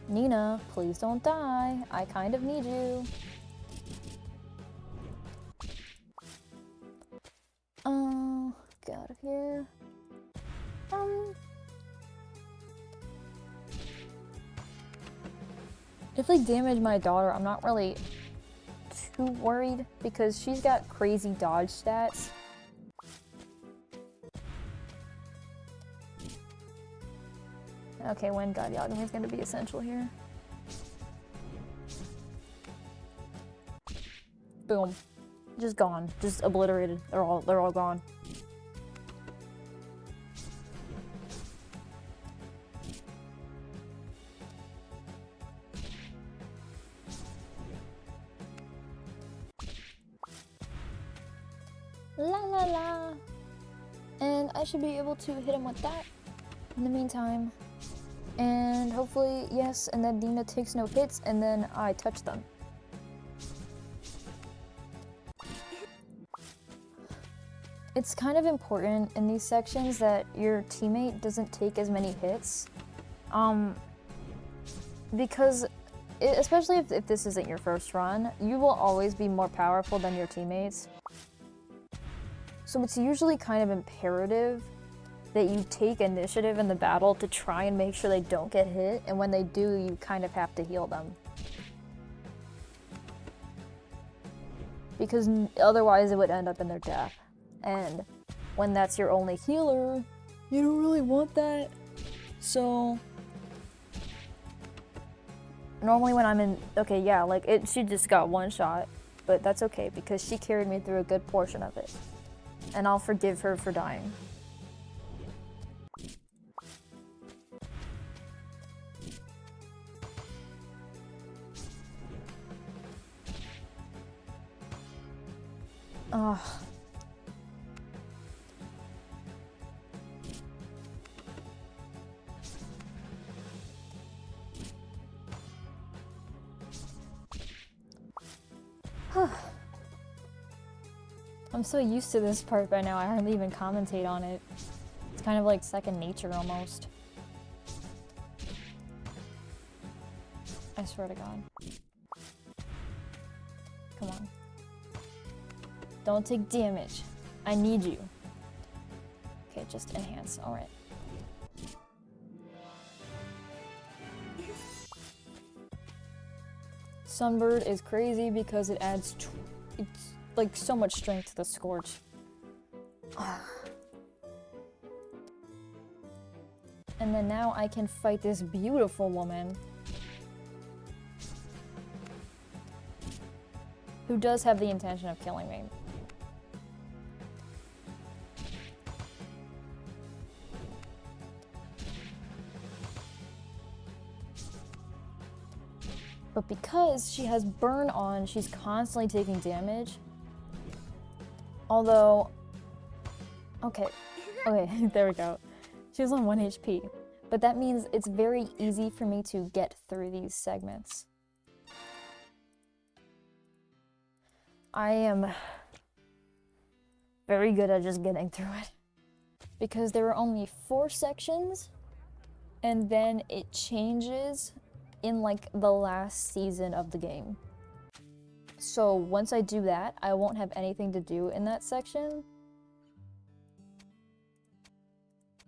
Nina, please don't die. I kind of need you. Get out of here. If they damage my daughter, I'm not really too worried because she's got crazy dodge stats. Okay, when God Yagami is going to be essential here. Boom. Just gone. Just obliterated. They're all gone. la la. And I should be able to hit him with that in the meantime. And hopefully, yes, and then Dina takes no hits, and then I touch them. It's kind of important in these sections that your teammate doesn't take as many hits. Because, especially if this isn't your first run, you will always be more powerful than your teammates. So it's usually kind of imperative that you take initiative in the battle to try and make sure they don't get hit, and when they do, you kind of have to heal them. Because otherwise it would end up in their death. And when that's your only healer, you don't really want that. So normally when I'm in, okay, yeah, like she just got one shot, but that's okay because she carried me through a good portion of it. And I'll forgive her for dying. Ugh. I'm so used to this part by now, I hardly even commentate on it. It's kind of like second nature almost. I swear to God. Come on. Don't take damage. I need you. Okay, just enhance. Alright. Sunbird is crazy because it adds it's like so much strength to the Scorch. And then now I can fight this beautiful woman who does have the intention of killing me. But because she has burn on, she's constantly taking damage. Although, okay, there we go. She was on 1 HP. But that means it's very easy for me to get through these segments. I am very good at just getting through it. Because there are only 4 sections, and then it changes in like the last season of the game. So once I do that, I won't have anything to do in that section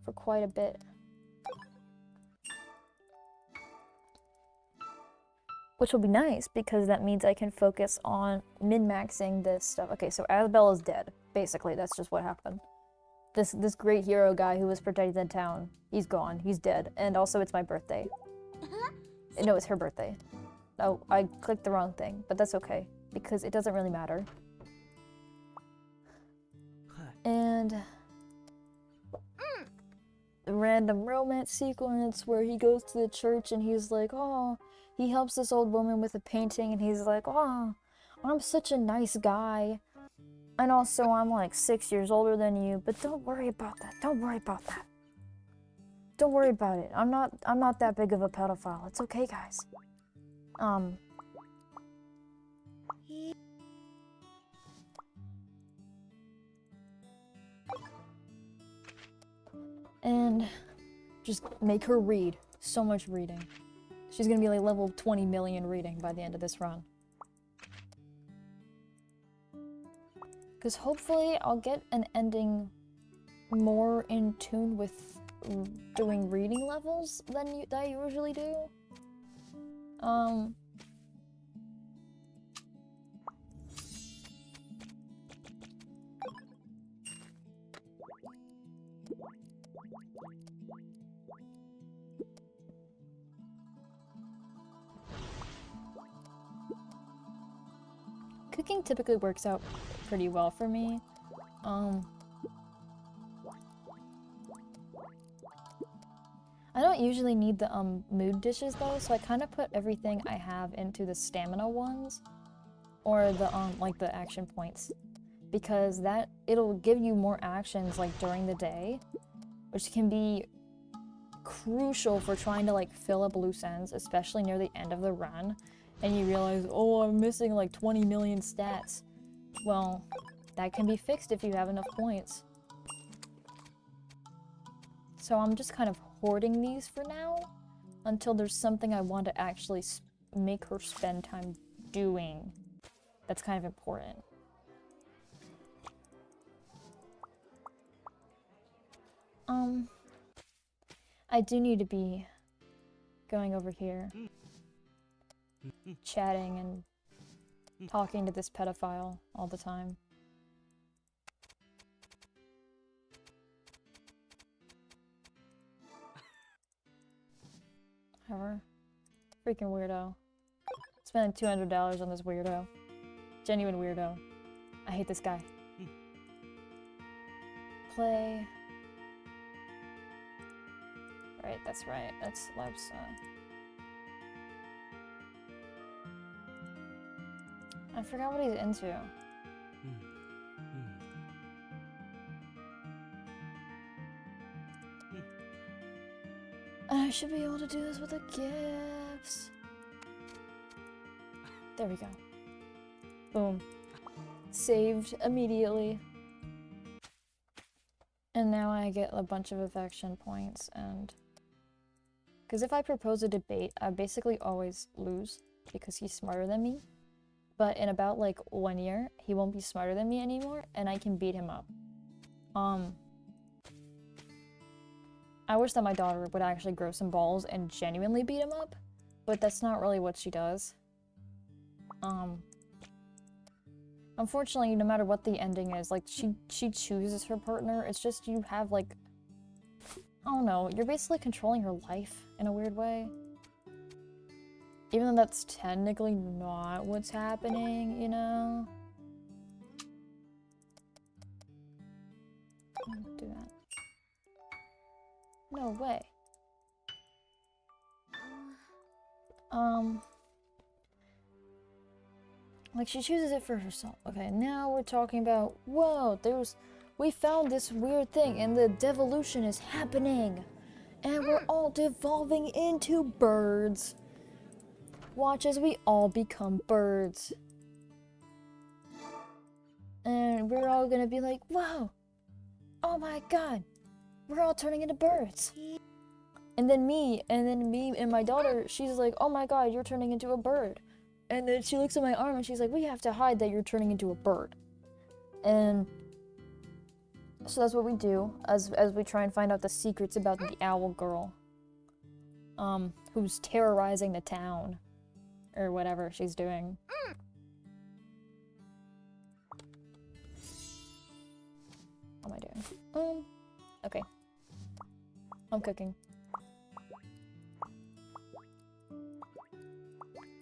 for quite a bit. Which will be nice because that means I can focus on min-maxing this stuff. Okay, so Asbel is dead. Basically, that's just what happened. This great hero guy who was protecting the town, he's gone, he's dead. And also it's my birthday. No, it's her birthday. Oh, I clicked the wrong thing, but that's okay, because it doesn't really matter. And a random romance sequence where he goes to the church and he's like, oh, he helps this old woman with a painting and he's like, oh, I'm such a nice guy. And also I'm like 6 years older than you, but don't worry about that. Don't worry about that. Don't worry about it. I'm not that big of a pedophile. It's okay, guys. And just make her read. So much reading. She's gonna be like level 20 million reading by the end of this run. Because hopefully I'll get an ending more in tune with doing reading levels than I usually do. Cooking typically works out pretty well for me. I don't usually need the mood dishes though, so I kind of put everything I have into the stamina ones, or the like the action points, because it'll give you more actions like during the day, which can be crucial for trying to like fill up loose ends, especially near the end of the run, and you realize, oh, I'm missing like 20 million stats. Well, that can be fixed if you have enough points. So I'm just kind of hoarding these for now until there's something I want to actually make her spend time doing that's kind of important. I do need to be going over here, chatting and talking to this pedophile all the time. Whatever. Freaking weirdo. Spending $200 on this weirdo. Genuine weirdo. I hate this guy. Play. Right, that's right. That's I forgot what he's into. I should be able to do this with the gifts. There we go. Boom. Saved immediately. And now I get a bunch of affection points, and... because if I propose a debate, I basically always lose, because he's smarter than me. But in about, like, 1 year, he won't be smarter than me anymore, and I can beat him up. I wish that my daughter would actually grow some balls and genuinely beat him up, but that's not really what she does. Unfortunately, no matter what the ending is, like, she chooses her partner. It's just you have, like, I don't know, you're basically controlling her life in a weird way. Even though that's technically not what's happening, you know? Do that. No way. Like, she chooses it for herself. Okay, now we're talking about, whoa, we found this weird thing and the devolution is happening. And we're all devolving into birds. Watch as we all become birds. And we're all gonna be like, whoa, oh my god, we're all turning into birds. And then me and my daughter, she's like, oh my god, you're turning into a bird. And then she looks at my arm and she's like, we have to hide that you're turning into a bird. And so that's what we do as we try and find out the secrets about the owl girl. Who's terrorizing the town. Or whatever she's doing. What am I doing? Okay. I'm cooking.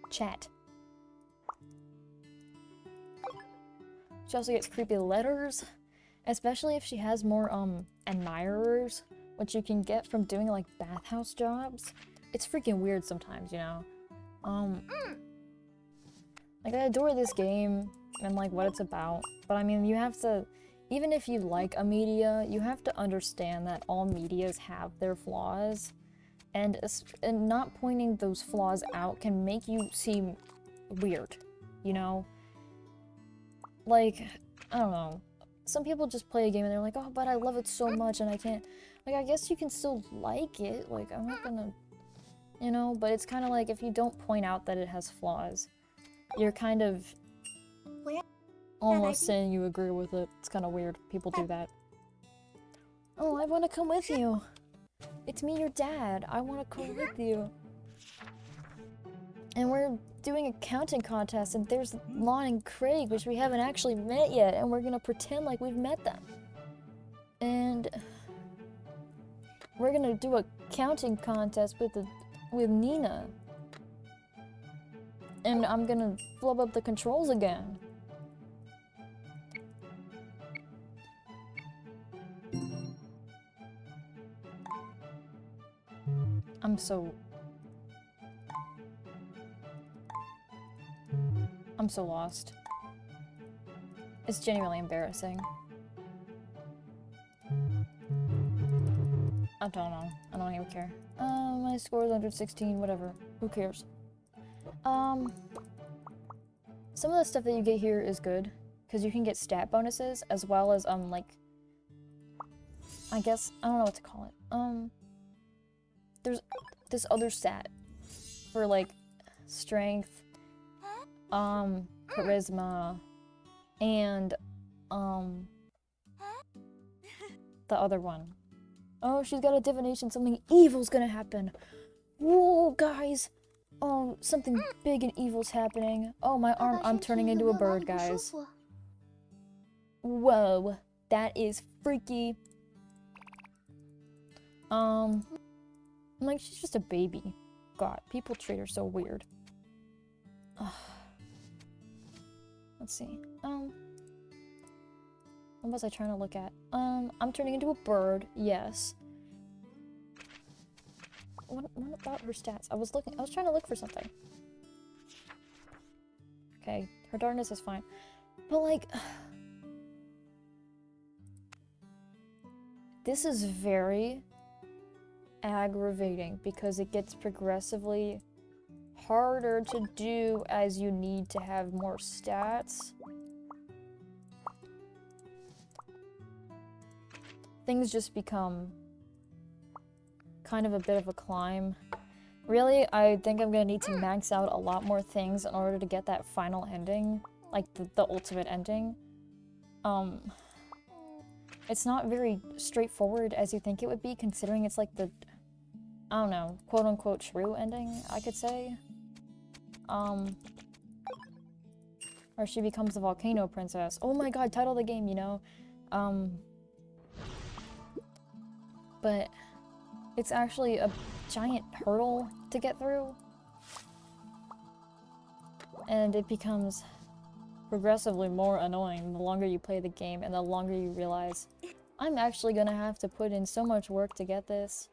Chat. She also gets creepy letters, especially if she has more admirers, which you can get from doing like bathhouse jobs. It's freaking weird sometimes, you know. Like, I adore this game and like what it's about, but I mean, you have to, even if you like a media, you have to understand that all medias have their flaws, and not pointing those flaws out can make you seem weird, you know? Like, I don't know. Some people just play a game and they're like, oh, but I love it so much and I can't... Like, I guess you can still like it. Like, I'm not gonna... You know? But it's kind of like, if you don't point out that it has flaws, you're kind of... almost saying you agree with it. It's kind of weird. People do that. Oh, I want to come with you. It's me, your dad. I want to come with you. And we're doing a counting contest, and there's Lon and Craig, which we haven't actually met yet, and we're gonna pretend like we've met them. And we're gonna do a counting contest with Nina. And I'm gonna flub up the controls again. I'm so lost. It's genuinely embarrassing. I don't know. I don't even care. My score is 116, whatever. Who cares? Some of the stuff that you get here is good, because you can get stat bonuses, as well as, like, I guess, I don't know what to call it. There's this other stat for, like, strength, charisma, and, the other one. Oh, she's got a divination. Something evil's gonna happen. Whoa, guys. Oh, something big and evil's happening. Oh, my arm. I'm turning into a bird, guys. Whoa. That is freaky. I'm like, she's just a baby. God, people treat her so weird. Let's see. What was I trying to look at? I'm turning into a bird, yes. What about her stats? I was trying to look for something. Okay, her darkness is fine. But like, this is very aggravating because it gets progressively harder to do as you need to have more stats. Things just become kind of a bit of a climb. Really, I think I'm gonna need to max out a lot more things in order to get that final ending, like the ultimate ending. It's not very straightforward as you think it would be, considering it's like the, I don't know, quote-unquote true ending, I could say. Or she becomes the volcano princess. Oh my god, title of the game, you know? But it's actually a giant hurdle to get through. And it becomes progressively more annoying the longer you play the game and the longer you realize I'm actually gonna have to put in so much work to get this.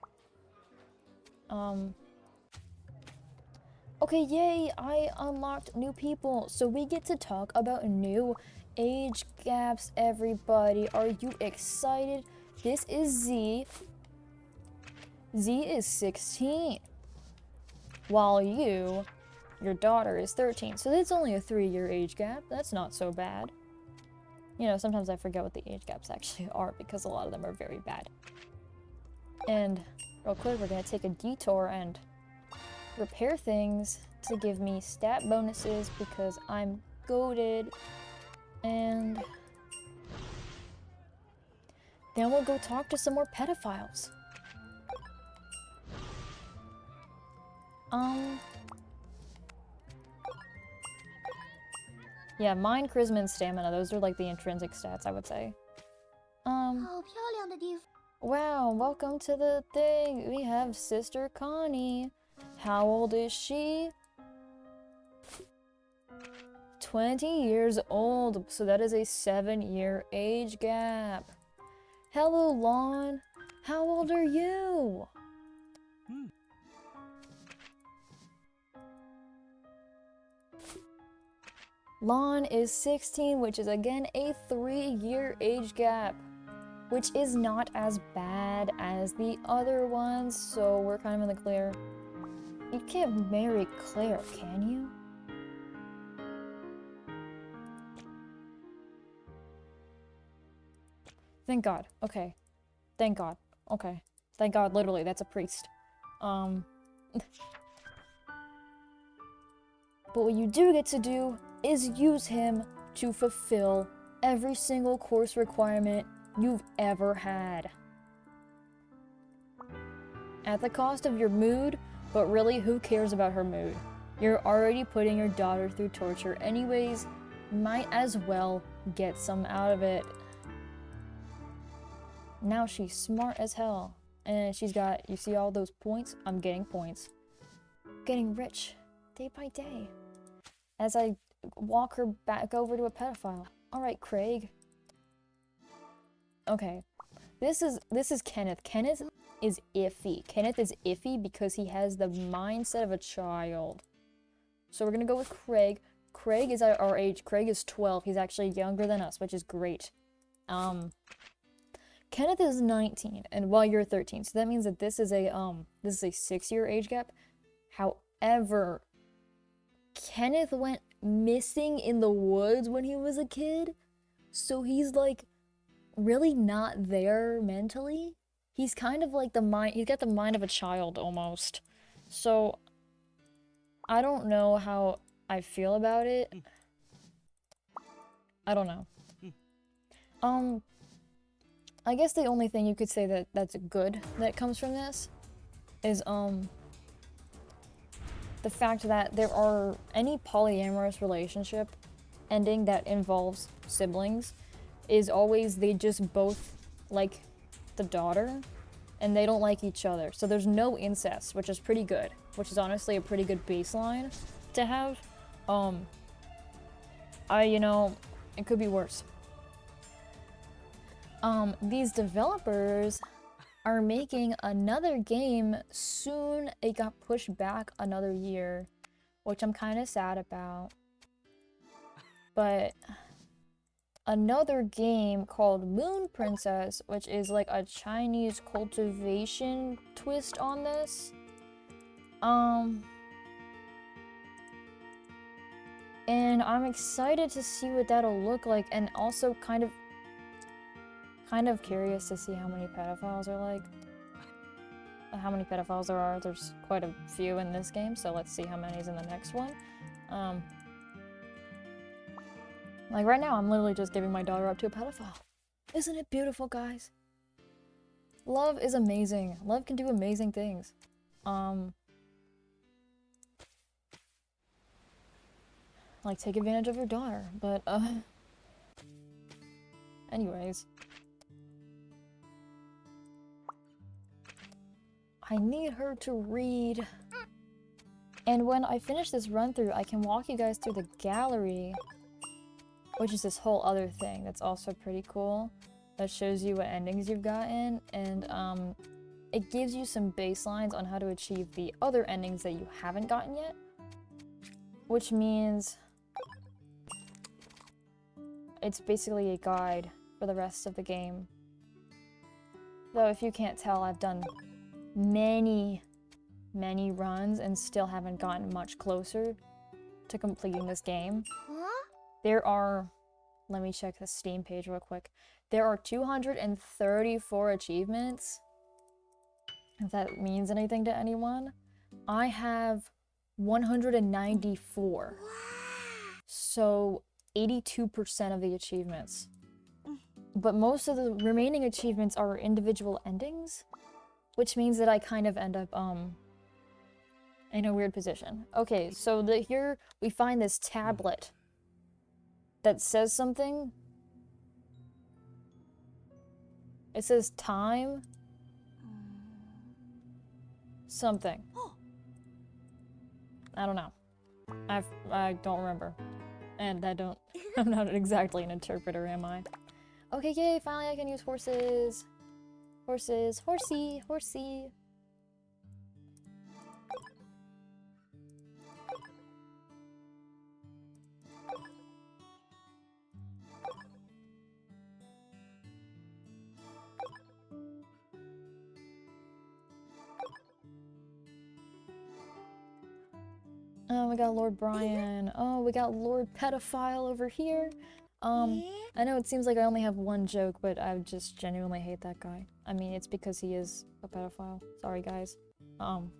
Okay, yay! I unlocked new people, so we get to talk about new age gaps, everybody. Are you excited? This is Z. Z is 16, while your daughter is 13. So that's only a 3-year age gap. That's not so bad. You know, sometimes I forget what the age gaps actually are because a lot of them are very bad. And real quick, we're gonna take a detour and repair things to give me stat bonuses because I'm goated. And then we'll go talk to some more pedophiles. Yeah, mind, charisma, and stamina. Those are like the intrinsic stats, I would say. 好漂亮的地方。 Wow, welcome to the thing. We have Sister Connie. How old is she? 20 years old, so that is a 7-year age gap. Hello, Lon. How old are you? Lon is 16, which is again a 3-year age gap, which is not as bad as the other ones, so we're kind of in the clear. You can't marry Claire, can you? Thank God. Okay. Thank God. Okay. Thank God, literally, that's a priest. But what you do get to do is use him to fulfill every single course requirement you've ever had. At the cost of your mood, but really, who cares about her mood? You're already putting your daughter through torture anyways, might as well get some out of it. Now she's smart as hell, and she's got, you see all those points? I'm getting points. Getting rich, day by day. As I walk her back over to a pedophile. Alright, Craig. Okay. This is Kenneth. Kenneth is iffy. Kenneth is iffy because he has the mindset of a child. So we're gonna go with Craig. Craig is our age. Craig is 12. He's actually younger than us, which is great. Kenneth is 19, and while you're 13, so that means that this is a 6-year age gap. However, Kenneth went missing in the woods when he was a kid, so he's like really not there mentally. He's kind of like he's got the mind of a child almost. So I don't know how I feel about it. I don't know. I guess the only thing you could say that's good that comes from this is the fact that there are any polyamorous relationship ending that involves siblings is always they just both like the daughter and they don't like each other. So there's no incest, which is pretty good, which is honestly a pretty good baseline to have. It could be worse. These developers are making another game soon. It got pushed back another year, which I'm kind of sad about. But another game called Moon Princess, which is like a Chinese cultivation twist on this. And I'm excited to see what that'll look like, and also kind of curious to see how many pedophiles are like. How many pedophiles there are. There's quite a few in this game, so let's see how many's in the next one. Like right now, I'm literally just giving my daughter up to a pedophile. Isn't it beautiful, guys? Love is amazing. Love can do amazing things. Like, take advantage of your daughter, but, anyways. I need her to read. And when I finish this run-through, I can walk you guys through the gallery, which is this whole other thing that's also pretty cool. That shows you what endings you've gotten, and, it gives you some baselines on how to achieve the other endings that you haven't gotten yet. Which means it's basically a guide for the rest of the game. Though if you can't tell, I've done many runs and still haven't gotten much closer to completing this game. Huh? There are, let me check the Steam page real quick. There are 234 achievements, if that means anything to anyone. I have 194. Wow. So 82% of the achievements. But most of the remaining achievements are individual endings, which means that I kind of end up in a weird position. Okay, so here we find this tablet that says something. It says time something. I don't know. I don't remember. And I'm not exactly an interpreter, am I? Okay, yay, finally I can use horses. Horses, horsey, horsey. Oh, we got Lord Brian. Oh, we got Lord Pedophile over here. I know it seems like I only have one joke, but I just genuinely hate that guy. I mean, it's because he is a pedophile. Sorry, guys. I'm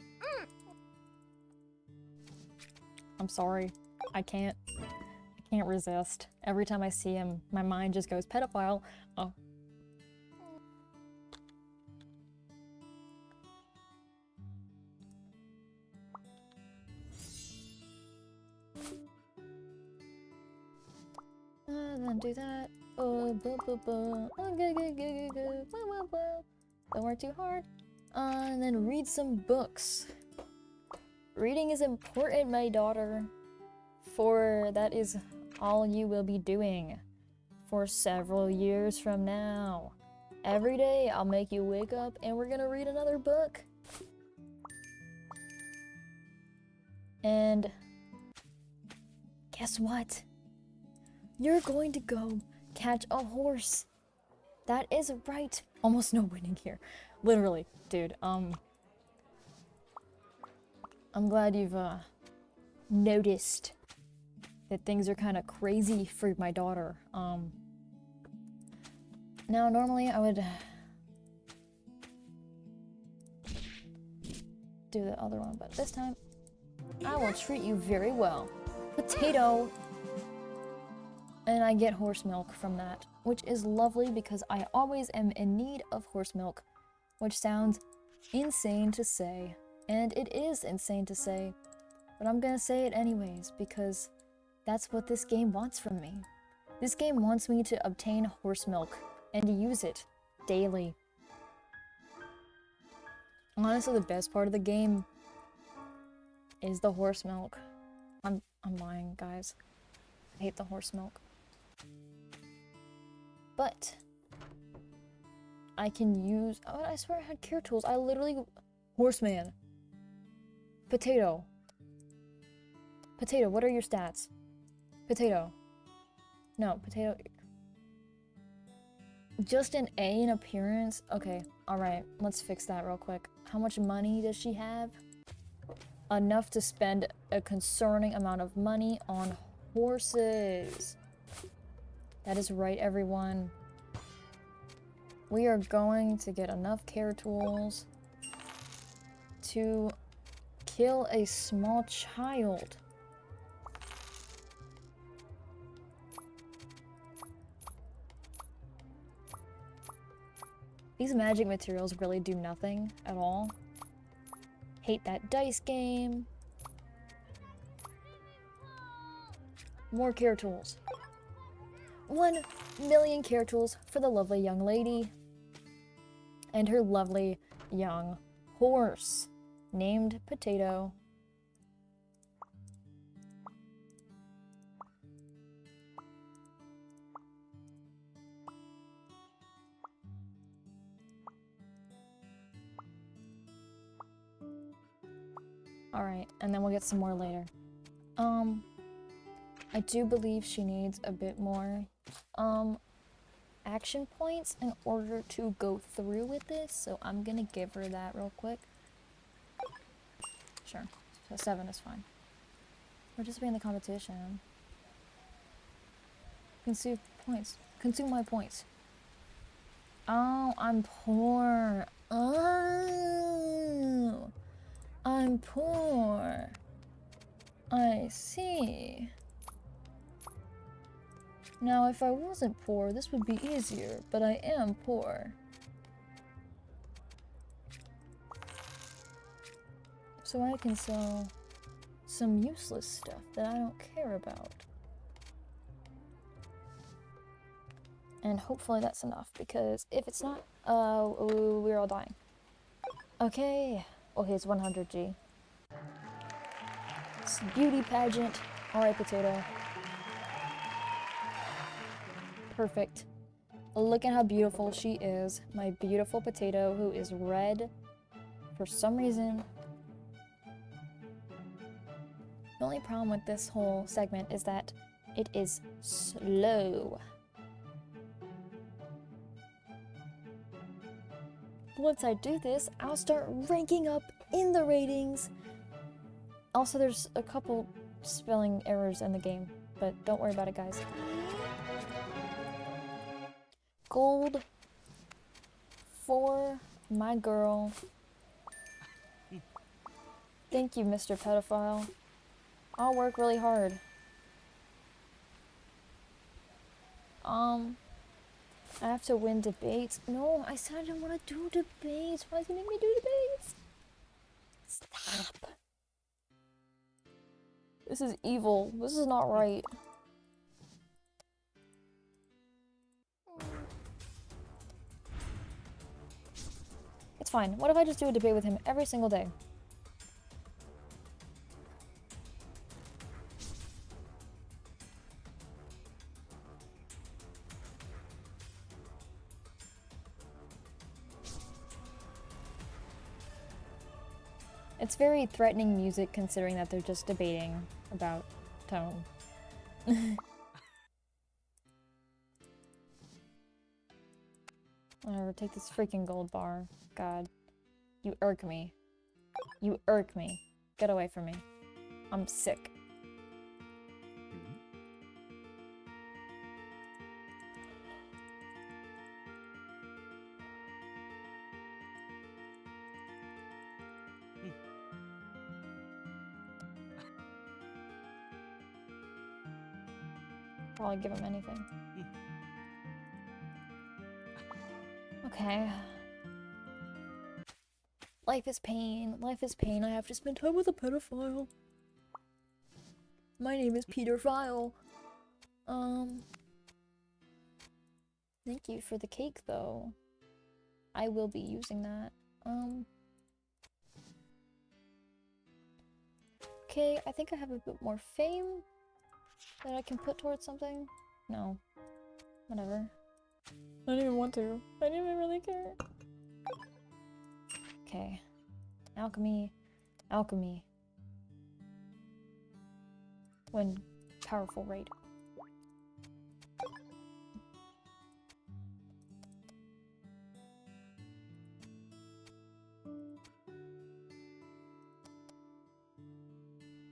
sorry. I can't resist. Every time I see him, my mind just goes, pedophile. Oh. Then do that. Oh, blah, blah, blah. Oh, good, good, good, good, good. Blah, blah, blah. Don't work too hard. And then read some books. Reading is important, my daughter, for that is all you will be doing for several years from now. Every day I'll make you wake up and we're gonna read another book. guess what? You're going to go catch a horse. That is right. Almost no winning here. Literally, dude. I'm glad you've noticed that things are kind of crazy for my daughter. Now normally I would do the other one, but this time I will treat you very well. Potato! And I get horse milk from that, which is lovely because I always am in need of horse milk, which sounds insane to say, and it is insane to say, but I'm gonna say it anyways because that's what this game wants from me. This game wants me to obtain horse milk and use it daily. Honestly, the best part of the game is the horse milk. I'm lying, guys. I hate the horse milk. But I can use... Oh, I swear I had care tools. I literally... Horseman. Potato. Potato, what are your stats? Potato. No, potato... Just an A in appearance? Okay, alright. Let's fix that real quick. How much money does she have? Enough to spend a concerning amount of money on horses. That is right, everyone. We are going to get enough care tools to kill a small child. These magic materials really do nothing at all. Hate that dice game. More care tools. 1,000,000 care tools for the lovely young lady and her lovely young horse named Potato. Alright, and then we'll get some more later. I do believe she needs a bit more, action points in order to go through with this, so I'm gonna give her that real quick. Sure, so 7 is fine. Participate in the competition. Consume points. Consume my points. Oh, I'm poor. Oh, I'm poor. I see. Now, if I wasn't poor, this would be easier, but I am poor. So I can sell some useless stuff that I don't care about. And hopefully that's enough, because if it's not, we're all dying. Okay. Oh, here's 100G. It's a beauty pageant. Alright, Potato. Perfect. Look at how beautiful she is. My beautiful Potato, who is red for some reason. The only problem with this whole segment is that it is slow. Once I do this, I'll start ranking up in the ratings. Also, there's a couple spelling errors in the game, but don't worry about it, guys. Gold for my girl. Thank you, Mr. Pedophile. I'll work really hard. I have to win debates. No, I said I didn't want to do debates. Why does he make me do debates? Stop. This is evil. This is not right. It's fine. What if I just do a debate with him every single day? It's very threatening music considering that they're just debating about tone. Whatever, take this freaking gold bar. God. You irk me. You irk me. Get away from me. I'm sick. Probably give him anything. Okay. Life is pain. Life is pain. I have to spend time with a pedophile. My name is Peter File. Thank you for the cake, though. I will be using that. Okay, I think I have a bit more fame that I can put towards something. No. Whatever. I didn't even want to. I didn't even really care. Okay. Alchemy. Alchemy. When powerful raid.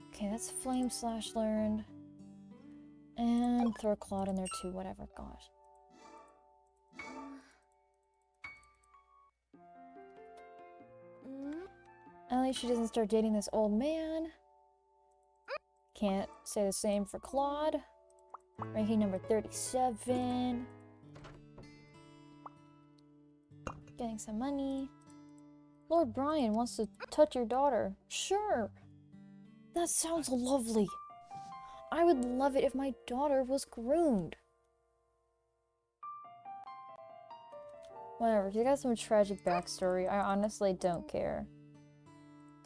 Okay, that's flame slash learned. And throw a Claude in there too, whatever, gosh. At least she doesn't start dating this old man. Can't say the same for Claude. Ranking number 37. Getting some money. Lord Brian wants to touch your daughter. Sure. That sounds lovely. I would love it if my daughter was groomed. Whatever, you got some tragic backstory. I honestly don't care.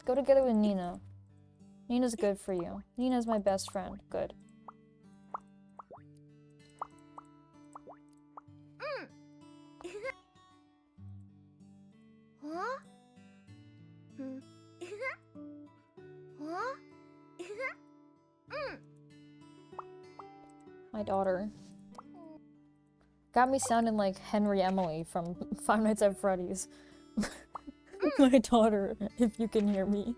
Go together with Nina. Nina's good for you. Nina's my best friend. Good. Huh? Huh? My daughter. Got me sounding like Henry Emily from Five Nights at Freddy's. My daughter, if you can hear me.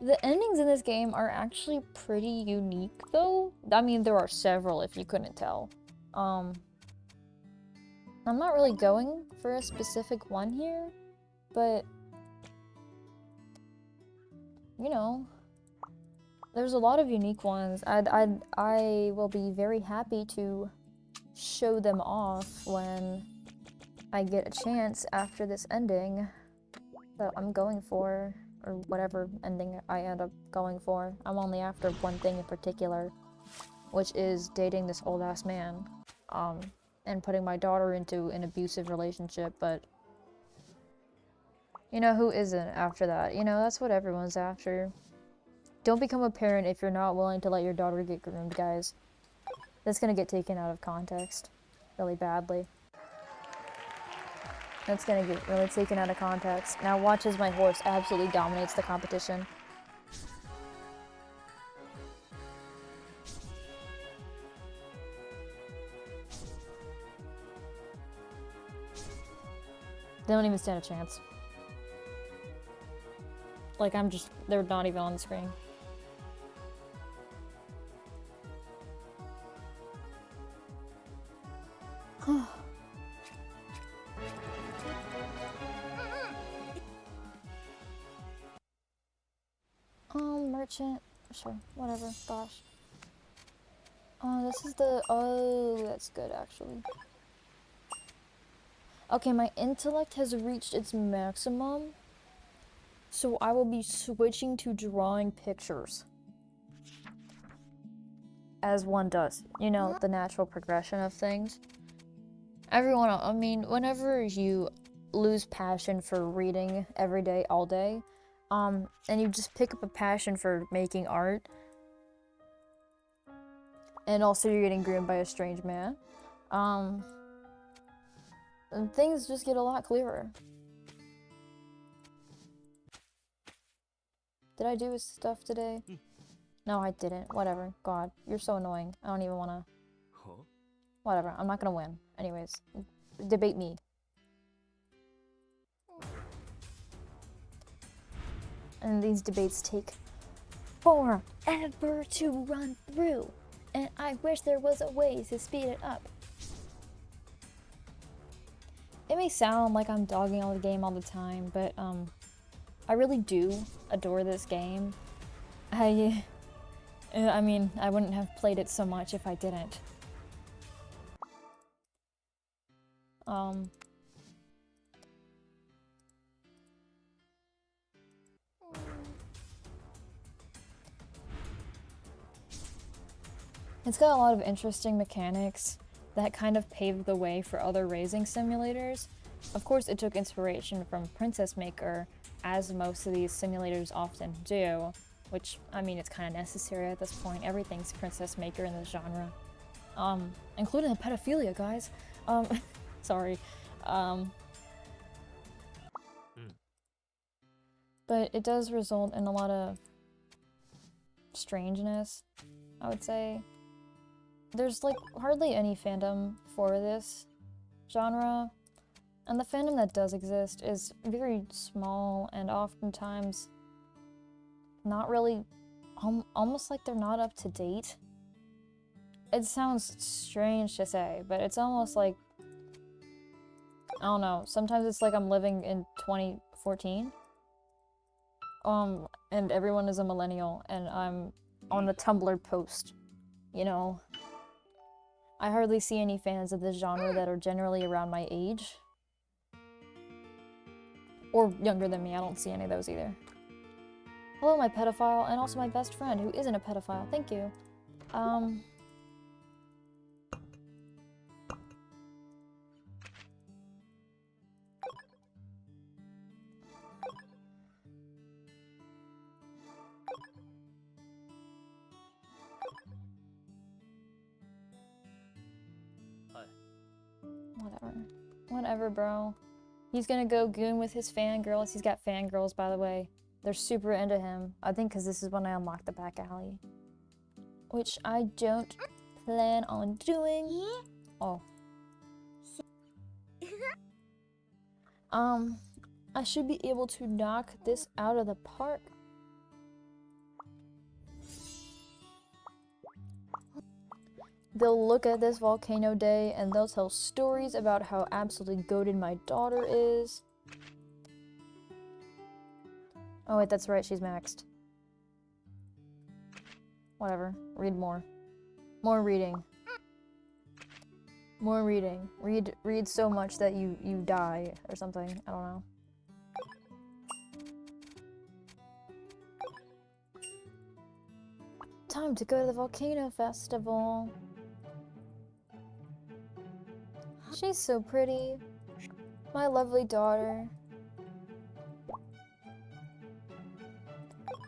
The endings in this game are actually pretty unique, though. I mean, there are several, if you couldn't tell. I'm not really going for a specific one here, but you know, there's a lot of unique ones. I will be very happy to show them off when I get a chance after this ending that I'm going for, or whatever ending I end up going for. I'm only after one thing in particular, which is dating this old ass man, and putting my daughter into an abusive relationship, but you know, who isn't after that? You know, that's what everyone's after. Don't become a parent if you're not willing to let your daughter get groomed, guys. That's gonna get taken out of context really badly. That's gonna get really taken out of context. Now watch as my horse absolutely dominates the competition. They don't even stand a chance. Like, they're not even on the screen. Merchant. Sure, whatever, gosh. This is the, oh, that's good, actually. Okay, my intellect has reached its maximum, so I will be switching to drawing pictures. As one does. You know, the natural progression of things. Everyone, I mean, whenever you lose passion for reading every day, all day, and you just pick up a passion for making art, and also you're getting groomed by a strange man, and things just get a lot clearer. Did I do his stuff today? No, I didn't. Whatever. God, you're so annoying. I don't even want to... Whatever. I'm not gonna win. Anyways, debate me. And these debates take forever to run through. And I wish there was a way to speed it up. It may sound like I'm dogging on the game all the time, but I really do adore this game. I mean, I wouldn't have played it so much if I didn't. It's got a lot of interesting mechanics that kind of paved the way for other racing simulators. Of course, it took inspiration from Princess Maker, as most of these simulators often do, which, I mean, it's kind of necessary at this point. Everything's Princess Maker in this genre. Including the pedophilia, guys. Sorry. But it does result in a lot of strangeness, I would say. There's like hardly any fandom for this genre, and the fandom that does exist is very small and oftentimes not really, almost like they're not up to date. It sounds strange to say, but it's almost like, I don't know, sometimes it's like I'm living in 2014. And everyone is a millennial, and I'm on a Tumblr post, you know? I hardly see any fans of this genre that are generally around my age. Or younger than me, I don't see any of those either. Hello, my pedophile, and also my best friend, who isn't a pedophile. Thank you. Whatever, bro. He's gonna go goon with his fangirls. He's got fangirls, by the way. They're super into him. I think because this is when I unlocked the back alley. Which I don't plan on doing. Oh. I should be able to knock this out of the park. They'll look at this volcano day and they'll tell stories about how absolutely goated my daughter is. Oh wait, that's right, she's maxed. Whatever, read more. More reading. More reading. Read so much that you die or something, I don't know. Time to go to the volcano festival. She's so pretty. My lovely daughter.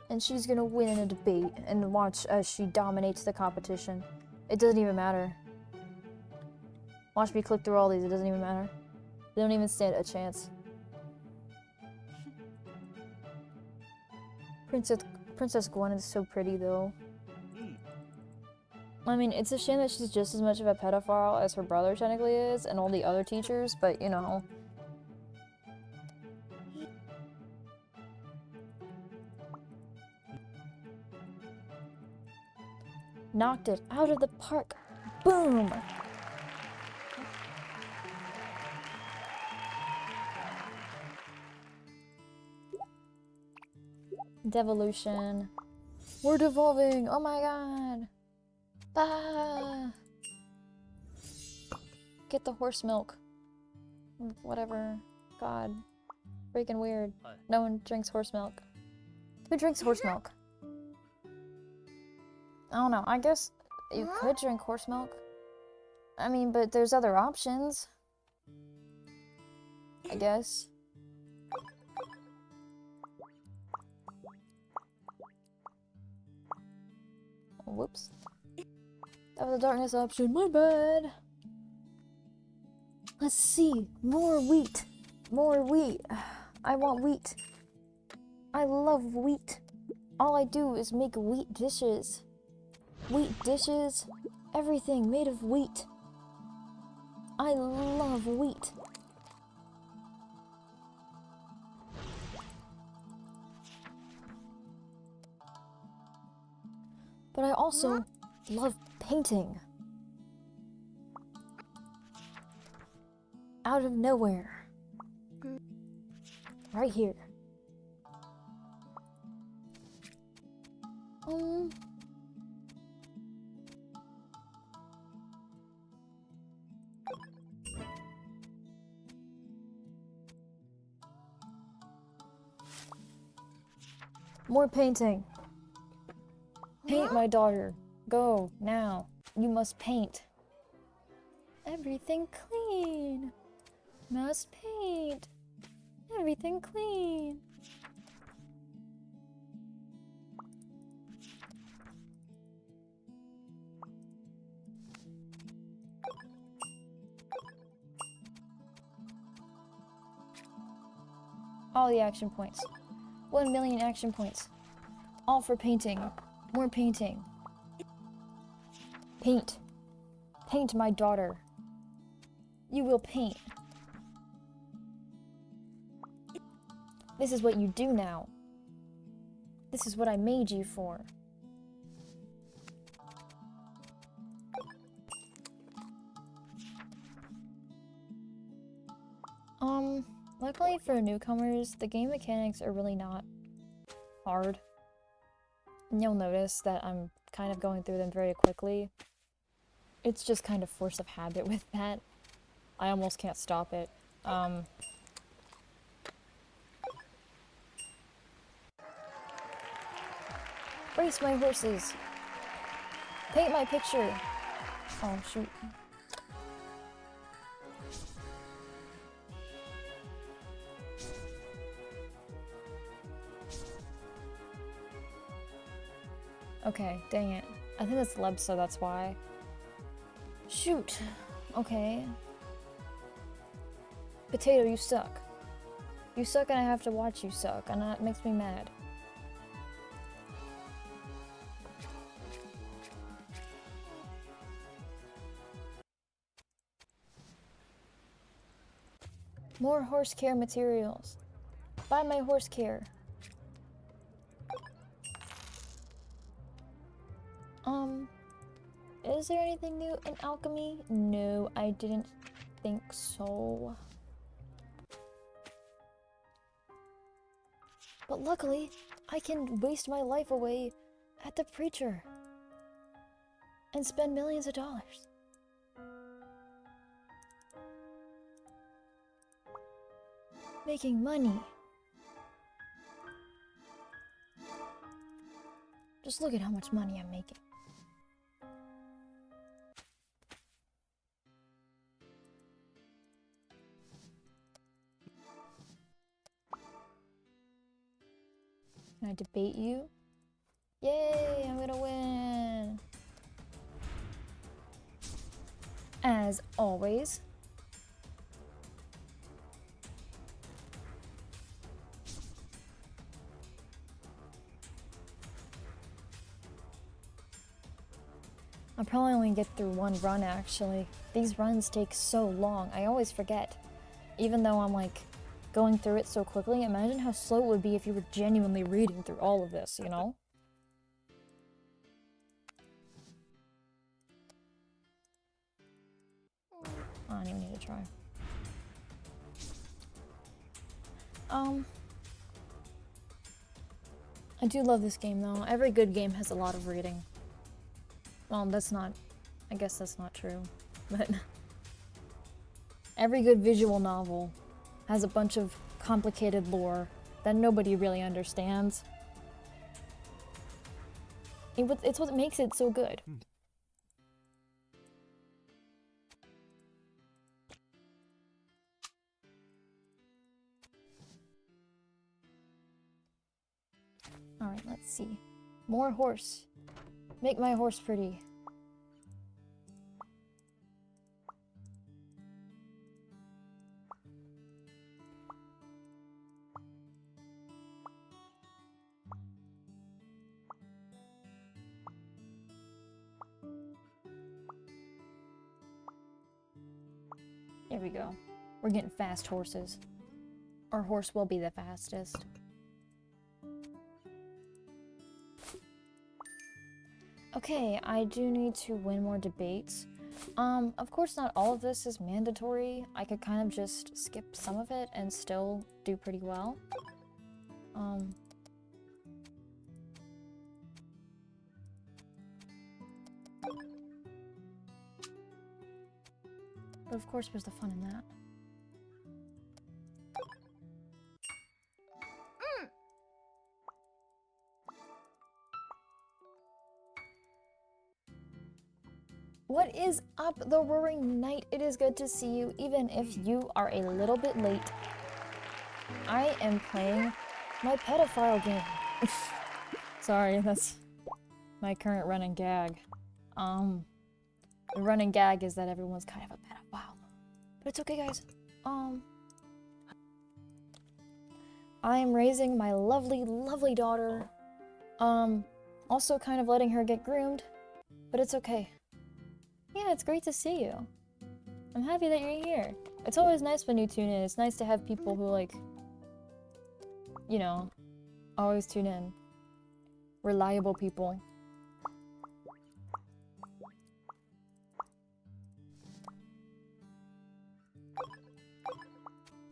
And she's gonna win in a debate and watch as she dominates the competition. It doesn't even matter. Watch me click through all these, it doesn't even matter. They don't even stand a chance. Princess Gwen is so pretty though. I mean, it's a shame that she's just as much of a pedophile as her brother technically is, and all the other teachers, but you know. Knocked it out of the park. Boom! Devolution. We're devolving! Oh my god! Ah! Get the horse milk. Whatever. God. Freaking weird. No one drinks horse milk. Who drinks horse milk? I don't know. I guess you could drink horse milk. I mean, but there's other options. I guess. Whoops. That was a darkness option. My bad. Let's see. More wheat. More wheat. I want wheat. I love wheat. All I do is make wheat dishes. Wheat dishes, everything made of wheat. I love wheat. But I also love painting. Out of nowhere. Right here. More painting. Paint, my daughter. Go, now. You must paint. Everything clean. Must paint. Everything clean. All the action points. 1 million action points. All for painting. More painting. Paint. Paint, my daughter. You will paint. This is what you do now. This is what I made you for. Luckily for newcomers, the game mechanics are really not hard. And you'll notice that I'm kind of going through them very quickly. It's just kind of force of habit with that. I almost can't stop it. Race my horses! Paint my picture! Oh, shoot. Okay, dang it. I think that's Leb, so that's why. Shoot. Okay. Potato, you suck. You suck and I have to watch you suck, and that makes me mad. More horse care materials. Buy my horse care. Is there anything new in alchemy? No, I didn't think so. But luckily, I can waste my life away at the preacher and spend millions of dollars. Making money. Just look at how much money I'm making. Can I debate you? Yay, I'm gonna win! As always. I'll probably only get through one run actually. These runs take so long, I always forget. Even though I'm like going through it so quickly, imagine how slow it would be if you were genuinely reading through all of this, you know? I don't even need to try. I do love this game though. Every good game has a lot of reading. Well, that's not... I guess that's not true, but... Every good visual novel has a bunch of complicated lore that nobody really understands. It's what makes it so good. Alright, let's see. More horse. Make my horse pretty. There we go. We're getting fast horses. Our horse will be the fastest. Okay, I do need to win more debates. Of course not all of this is mandatory. I could kind of just skip some of it and still do pretty well. But of course there's the fun in that. What is up, the Roaring Knight? It is good to see you, even if you are a little bit late. I am playing my pedophile game. Sorry, that's my current running gag. The running gag is that everyone's kind of a pedophile. But it's okay, guys. I am raising my lovely, lovely daughter. Also kind of letting her get groomed. But it's okay. Yeah, it's great to see you. I'm happy that you're here. It's always nice when you tune in. It's nice to have people who, like, you know, always tune in. Reliable people.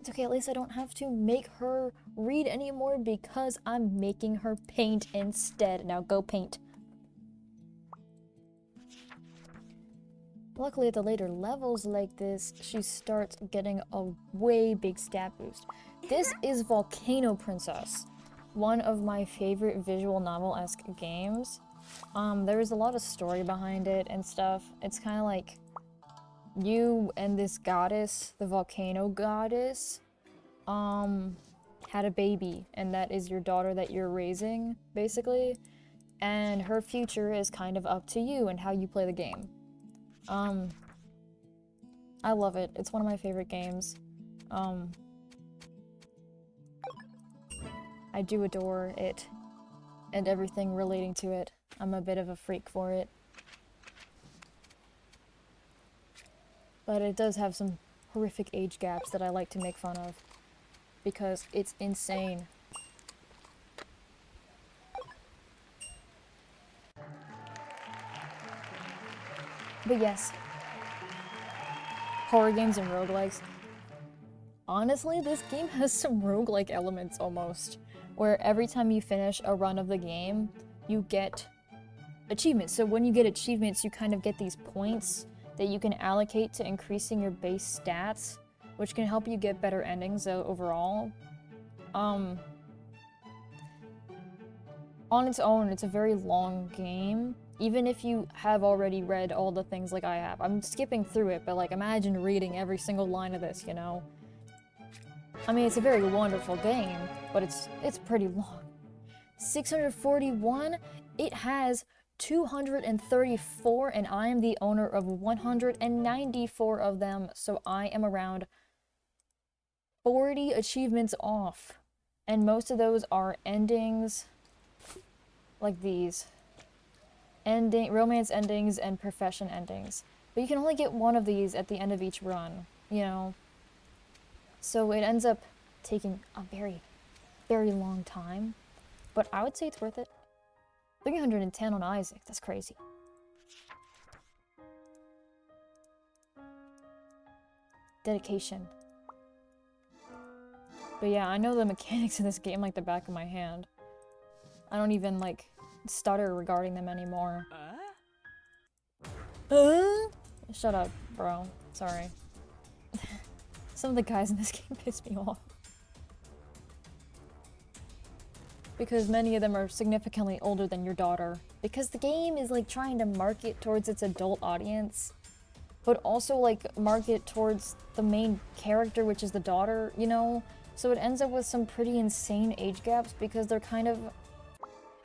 It's okay, at least I don't have to make her read anymore because I'm making her paint instead. Now go paint. Luckily, at the later levels like this, she starts getting a way big stat boost. This is Volcano Princess, one of my favorite visual novel-esque games. There's a lot of story behind it and stuff. It's kind of like you and this goddess, the volcano goddess, had a baby, and that is your daughter that you're raising, basically. And her future is kind of up to you and how you play the game. I love it. It's one of my favorite games. I do adore it and everything relating to it. I'm a bit of a freak for it. But it does have some horrific age gaps that I like to make fun of because it's insane. But yes, horror games and roguelikes. Honestly, this game has some roguelike elements almost, where every time you finish a run of the game, you get achievements. So when you get achievements, you kind of get these points that you can allocate to increasing your base stats, which can help you get better endings overall. On its own, it's a very long game. Even if you have already read all the things like I have. I'm skipping through it, but like imagine reading every single line of this, you know? I mean, it's a very wonderful game, but it's pretty long. 641? It has 234, and I am the owner of 194 of them, so I am around 40 achievements off. And most of those are endings like these. Romance endings and profession endings. But you can only get one of these at the end of each run, you know? So it ends up taking a very, very long time. But I would say it's worth it. 310 on Isaac, that's crazy. Dedication. But yeah, I know the mechanics in this game like the back of my hand. I don't even, like, stutter regarding them anymore. Shut up, bro. Sorry. Some of the guys in this game piss me off. Because many of them are significantly older than your daughter. Because the game is, like, trying to market towards its adult audience, but also, like, market towards the main character, which is the daughter, you know? So it ends up with some pretty insane age gaps because they're kind of...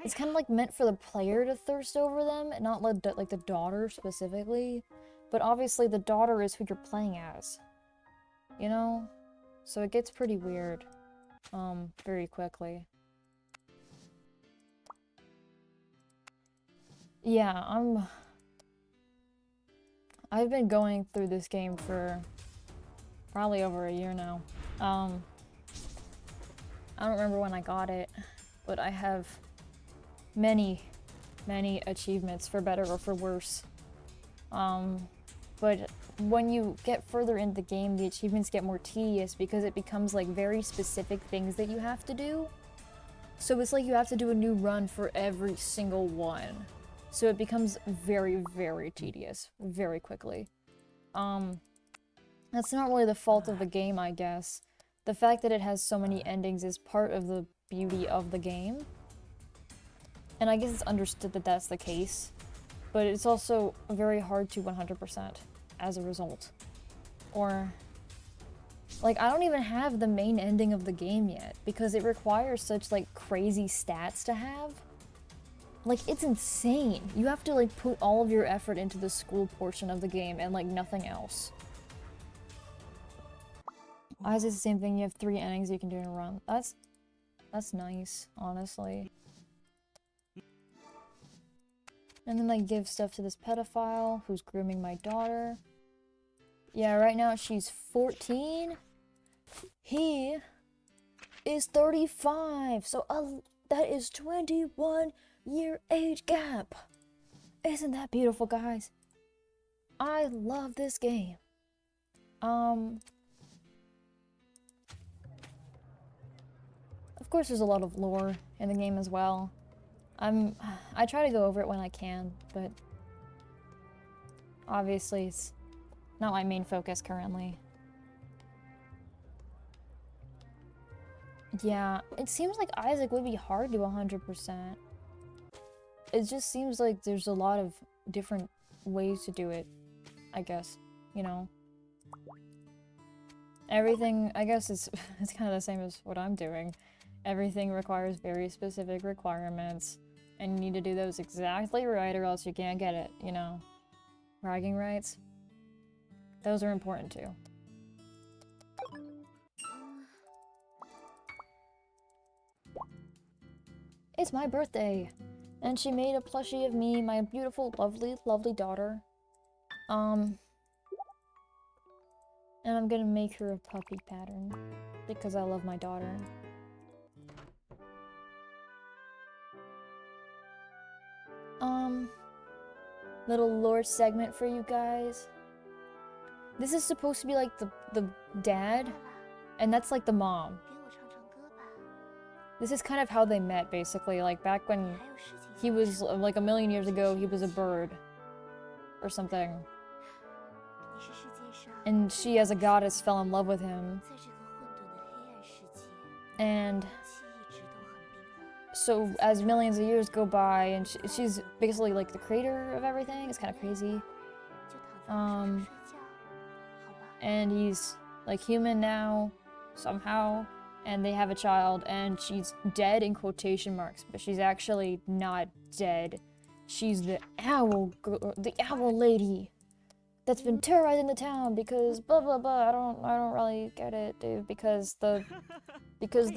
It's kind of like meant for the player to thirst over them, and not like the daughter specifically. But obviously the daughter is who you're playing as. You know? So it gets pretty weird. Very quickly. Yeah, I've been going through this game for probably over a year now. I don't remember when I got it, but I have many achievements, for better or for worse. But when you get further into the game, the achievements get more tedious because it becomes like very specific things that you have to do. So it's like you have to do a new run for every single one. So it becomes very tedious very quickly. That's not really the fault of the game, I guess. The fact that it has so many endings is part of the beauty of the game. And I guess it's understood that that's the case. But it's also very hard to 100% as a result. Or, like, I don't even have the main ending of the game yet, because it requires such, like, crazy stats to have. Like, it's insane. You have to, like, put all of your effort into the school portion of the game and, like, nothing else. Ours is the same thing, you have 3 endings you can do in a run. That's nice, honestly. And then I give stuff to this pedophile who's grooming my daughter. Yeah, right now she's 14. He is 35. So that is 21-year age gap. Isn't that beautiful, guys? I love this game. Of course there's a lot of lore in the game as well. I try to go over it when I can, but obviously it's not my main focus currently. Yeah, it seems like Isaac would be hard to 100%. It just seems like there's a lot of different ways to do it, I guess, you know? Everything, I guess it's kind of the same as what I'm doing. Everything requires very specific requirements, and you need to do those exactly right or else you can't get it, you know? Bragging rights? Those are important too. It's my birthday! And she made a plushie of me, my beautiful, lovely daughter. And I'm gonna make her a puppy pattern, because I love my daughter. Little lore segment for you guys. This is supposed to be like the dad, and that's like the mom. This is kind of how they met, basically. Like back when he was like 1,000,000 years ago, he was a bird or something. And she, as a goddess, fell in love with him. And so as millions of years go by, and she's basically like the creator of everything. It's kind of crazy. And he's like human now, somehow, and they have a child, and she's dead in quotation marks, but she's actually not dead. She's the owl lady that's been terrorizing the town because blah blah blah. I don't really get it, dude, because the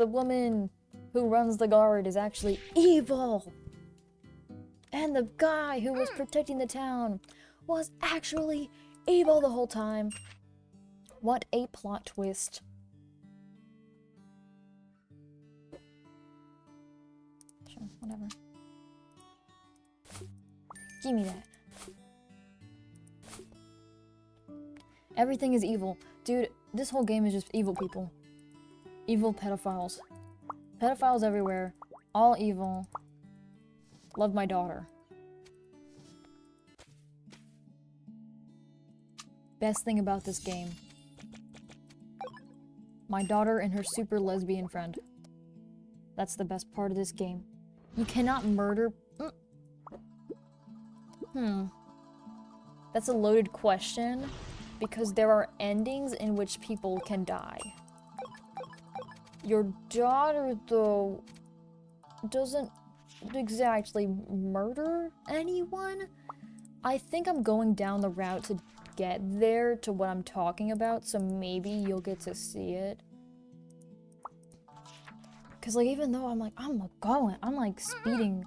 woman who runs the guard is actually evil. And the guy who was protecting the town was actually evil the whole time. What a plot twist. Sure, whatever. Give me that. Everything is evil. Dude, this whole game is just evil people. Evil pedophiles. Pedophiles everywhere. All evil. Love my daughter. Best thing about this game. My daughter and her super lesbian friend. That's the best part of this game. You cannot murder... That's a loaded question, because there are endings in which people can die. Your daughter, though, doesn't exactly murder anyone. I think I'm going down the route to get there to what I'm talking about, so maybe you'll get to see it. Cause like, even though I'm like speeding.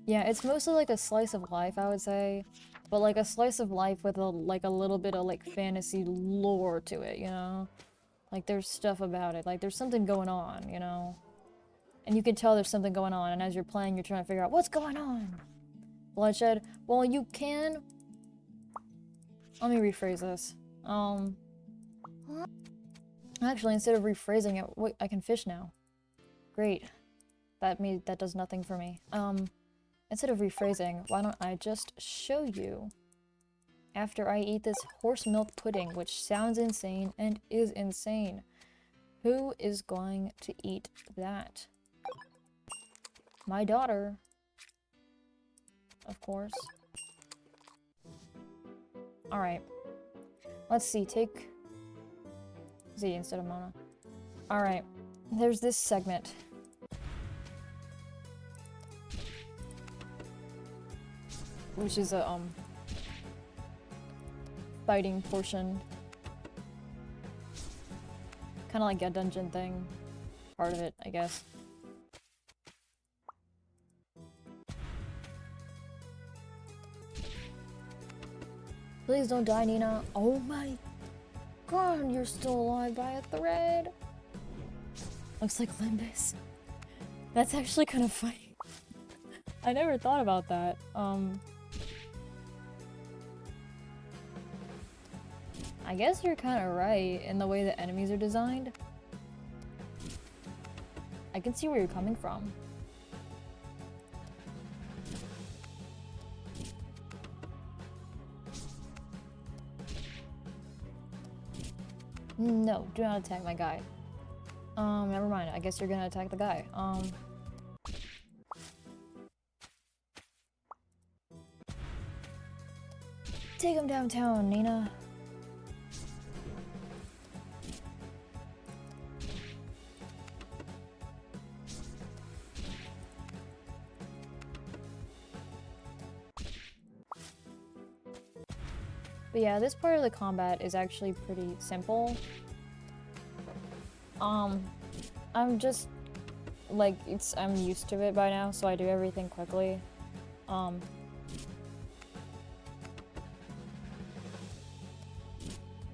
Yeah, it's mostly like a slice of life, I would say. but like a slice of life with a little bit of like fantasy lore to it, you know? Like there's stuff about it, like there's something going on, you know? And you can tell there's something going on, and as you're playing, you're trying to figure out what's going on. Bloodshed. Well, you can. Let me rephrase this. Actually, instead of rephrasing it, wait, I can fish now. Great. That does nothing for me. Instead of rephrasing, why don't I just show you after I eat this horse milk pudding, which sounds insane and is insane. Who is going to eat that? My daughter. Of course. Alright. Let's see, take Z instead of Mona. Alright. There's this segment. Which is a, fighting portion. Kinda like a dungeon thing. Part of it, I guess. Please don't die, Nina. Oh my god, you're still alive by a thread. Looks like Limbus. That's actually kind of funny. I never thought about that. I guess you're kind of right in the way the enemies are designed. I can see where you're coming from. No, do not attack my guy. Never mind. I guess you're gonna attack the guy. Take him downtown, Nina. But yeah, this part of the combat is actually pretty simple. I'm just like I'm used to it by now, so I do everything quickly. I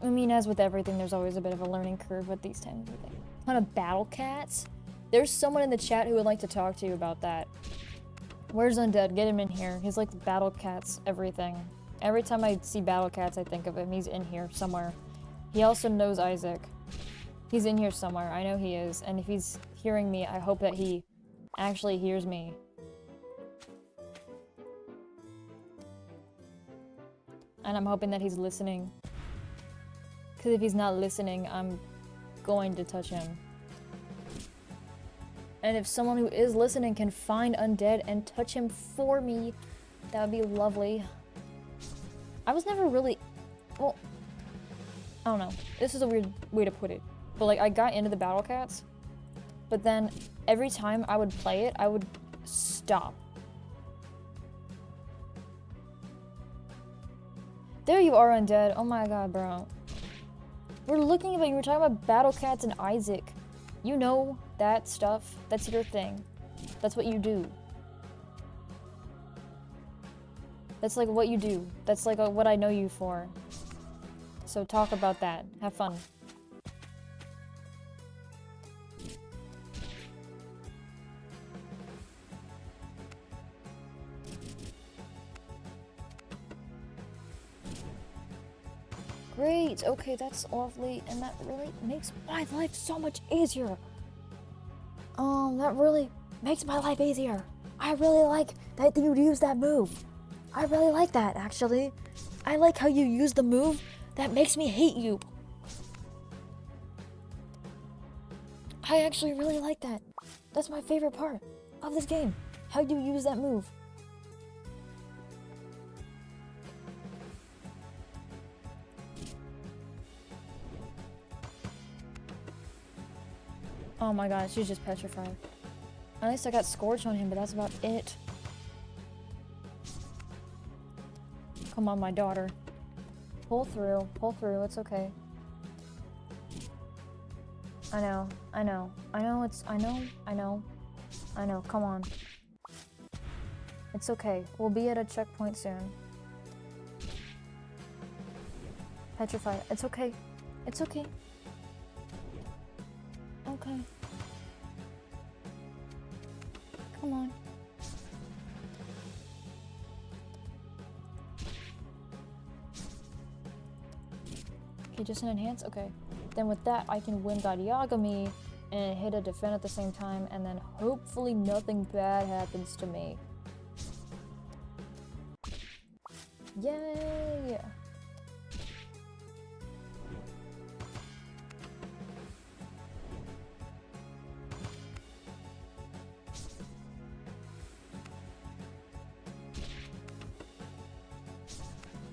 mean, as with everything, there's always a bit of a learning curve with these types of things. Ton of battle cats. There's someone in the chat who would like to talk to you about that. Where's Undead? Get him in here. He's like the battle cats, everything. Every time I see battle cats, I think of him. He's in here somewhere. He also knows Isaac. He's in here somewhere. I know he is. And if he's hearing me, I hope that he actually hears me. And I'm hoping that he's listening. Because if he's not listening, I'm going to touch him. And if someone who is listening can find Undead and touch him for me, that would be lovely. I was never really... Well, I don't know. This is a weird way to put it. But like, I got into the Battle Cats, but then every time I would play it, I would stop. There you are, Undead. Oh my god, bro. We're looking at you. We're talking about Battle Cats and Isaac. You know that stuff. That's your thing. That's what you do. That's like what you do. That's like what I know you for. So talk about that. Have fun. Great. Okay, that's lovely, and that really makes my life so much easier. That really makes my life easier. I really like that you use that move. I really like that, actually. I like how you use the move that makes me hate you. I actually really like that. That's my favorite part of this game. How you use that move. Oh my god, she's just petrified. At least I got Scorch on him, but that's about it. Come on, my daughter. Pull through, it's okay. I know, come on. It's okay, we'll be at a checkpoint soon. Petrified. It's okay. It's okay. Okay. Come on. Okay, just an enhance? Okay. Then with that, I can win God Yagami and hit a defend at the same time, and then hopefully nothing bad happens to me. Yay!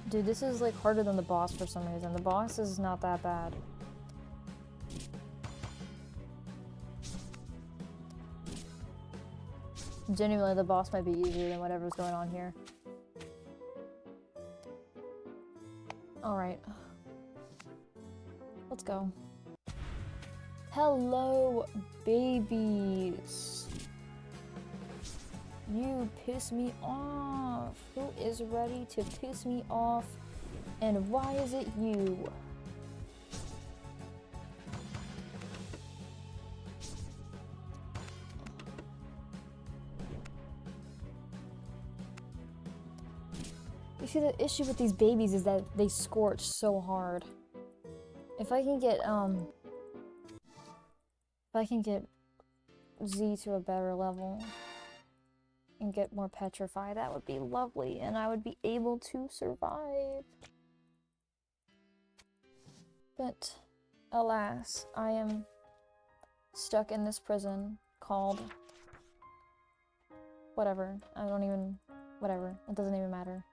Dude, this is like harder than the boss for some reason. The boss is not that bad. Genuinely, the boss might be easier than whatever's going on here. Alright. Let's go. Hello, babies. You piss me off. Who is ready to piss me off? And why is it you? You see, the issue with these babies is that they scorch so hard. If I can get Z to a better level and get more petrified, that would be lovely, and I would be able to survive. But alas, I am stuck in this prison called whatever. Whatever. It doesn't even matter.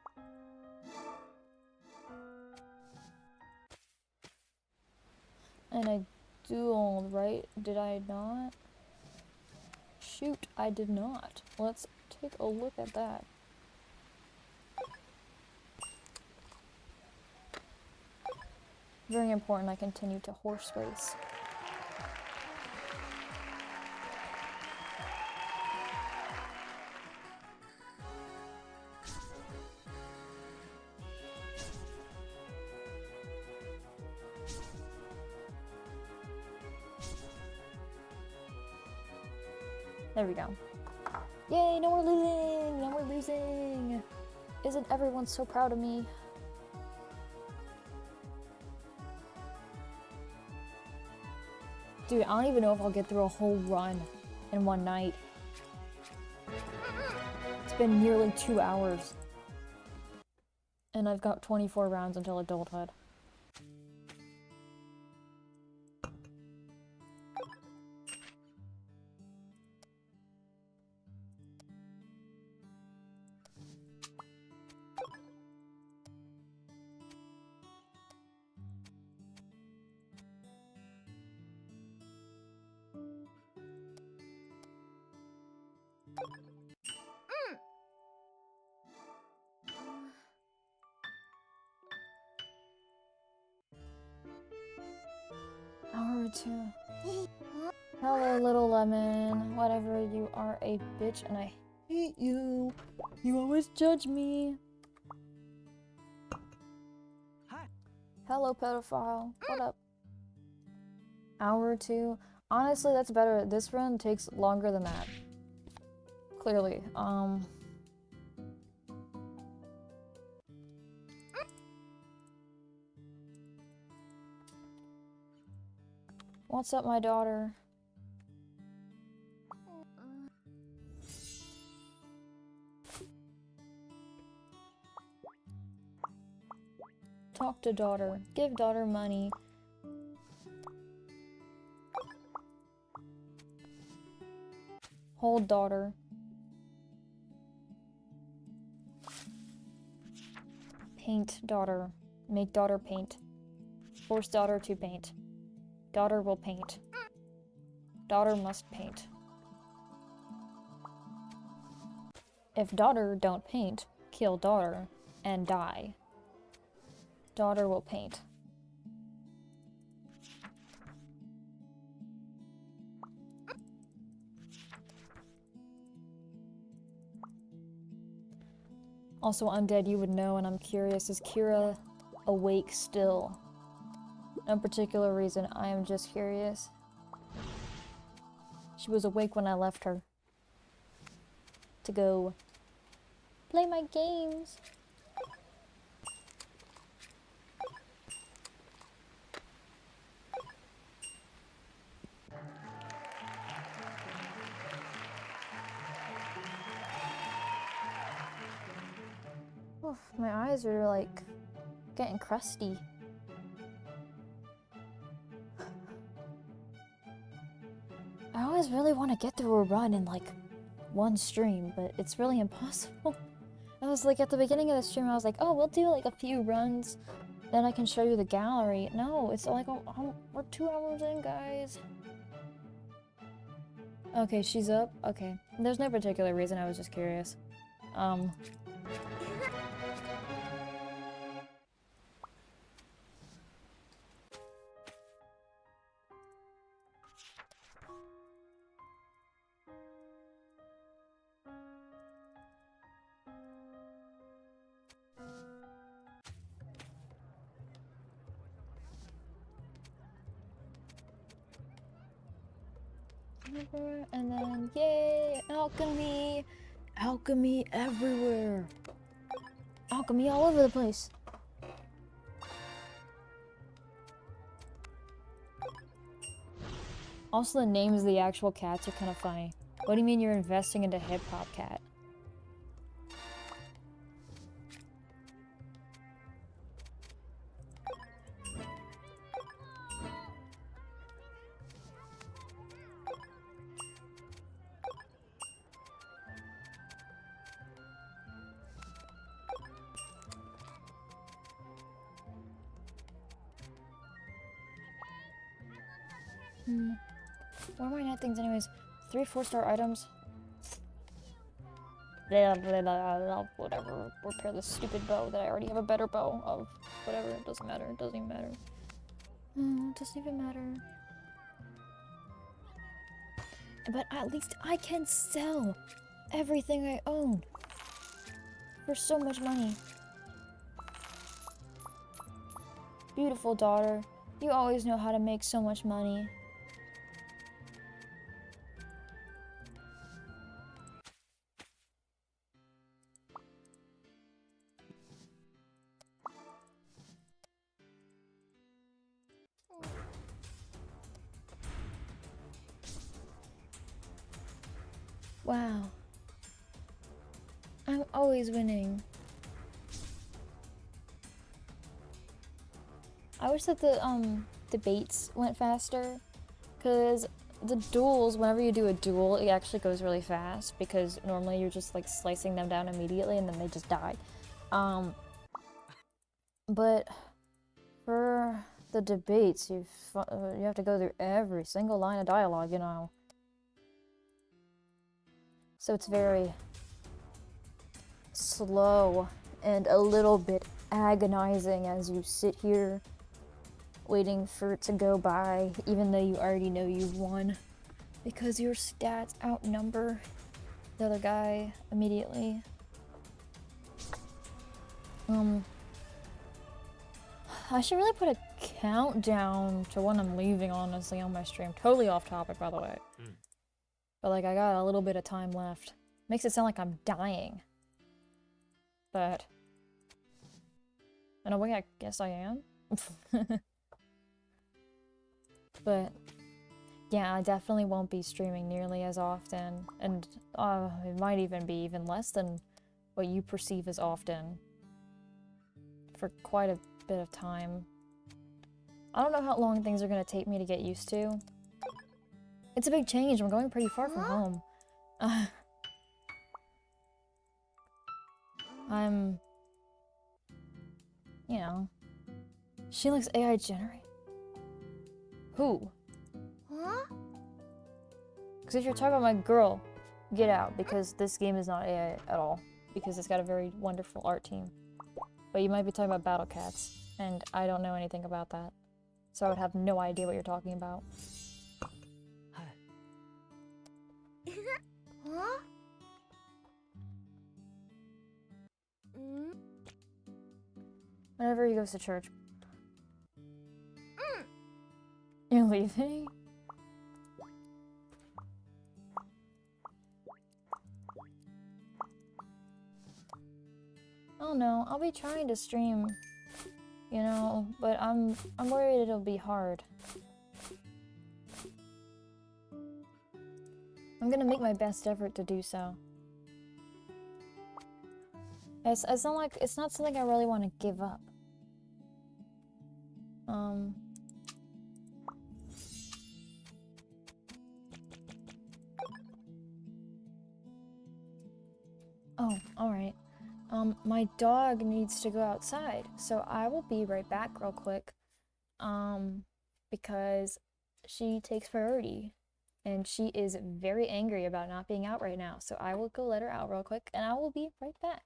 And I dueled, right? Did I not? Shoot, I did not. Let's take a look at that. Very important I continue to horse race. There we go. Yay, no more losing! No more losing! Isn't everyone so proud of me? Dude, I don't even know if I'll get through a whole run in one night. It's been nearly 2 hours. And I've got 24 rounds until adulthood. Hour or two. Hello, little lemon. Whatever, you are a bitch and I hate you. You always judge me. Hi. Hello, pedophile. What up? Hour or two. Honestly, that's better. This run takes longer than that. Clearly. What's up, my daughter? Talk to daughter. Give daughter money. Hold daughter. Paint daughter. Make daughter paint. Force daughter to paint. Daughter will paint. Daughter must paint. If daughter don't paint, kill daughter and die. Daughter will paint. Also, undead, you would know, and I'm curious, is Kira awake still. No particular reason, I am just curious. She was awake when I left her to go play my games. Oof, my eyes are like getting crusty. I always really want to get through a run in like one stream, but it's really impossible. I was like at the beginning of the stream, I was like, oh, we'll do like a few runs, then I can show you the gallery. No, it's like we're 2 hours in, guys. Okay, she's up. Okay, there's no particular reason. I was just curious. And then, yay, alchemy! Alchemy everywhere! Alchemy all over the place! Also, the names of the actual cats are kind of funny. What do you mean you're investing into Hip Hop Cat? What are my net things anyways? 3 4-star items. Blah, blah, blah, blah, whatever. Repair the stupid bow that I already have a better bow of. Whatever, it doesn't matter. It doesn't even matter. It doesn't even matter. But at least I can sell everything I own for so much money. Beautiful daughter. You always know how to make so much money. Wow. I'm always winning. I wish that the debates went faster, because the duels, whenever you do a duel, it actually goes really fast, because normally you're just like slicing them down immediately and then they just die. But for the debates, you have to go through every single line of dialogue, you know. So it's very slow and a little bit agonizing as you sit here waiting for it to go by, even though you already know you've won, because your stats outnumber the other guy immediately. I should really put a countdown to when I'm leaving, honestly, on my stream. Totally off topic, by the way. But like, I got a little bit of time left. Makes it sound like I'm dying. But in a way, I guess I am. But yeah, I definitely won't be streaming nearly as often, and it might even be even less than what you perceive as often for quite a bit of time. I don't know how long things are gonna take me to get used to. It's a big change. I'm going pretty far from home. I'm, you know, she looks AI generate. Who? Huh? Because if you're talking about my girl, get out, because this game is not AI at all. Because it's got a very wonderful art team. But you might be talking about Battle Cats, and I don't know anything about that. So I would have no idea what you're talking about. Huh? Whenever he goes to church. You're leaving? Oh no, I'll be trying to stream, you know, but I'm worried it'll be hard. I'm gonna make my best effort to do so. It's not like it's not something I really want to give up. Oh, all right. My dog needs to go outside, so I will be right back real quick. Because she takes priority and she is very angry about not being out right now. So I will go let her out real quick and I will be right back.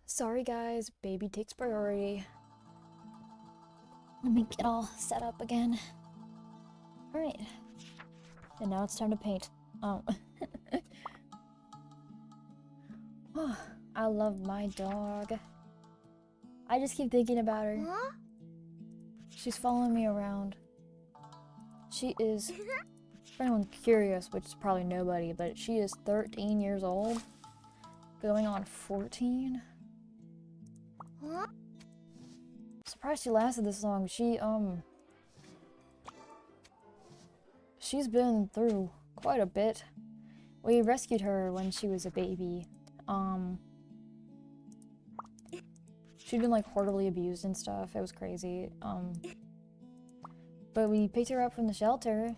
Sorry guys, baby takes priority. Let me get all set up again. Alright. And now it's time to paint. Oh. I love my dog. I just keep thinking about her. Huh? She's following me around. She is, for anyone curious, which is probably nobody, but she is 13 years old. Going on 14. Huh? Surprised she lasted this long. She's been through quite a bit. We rescued her when she was a baby. She'd been like horribly abused and stuff. It was crazy. But we picked her up from the shelter,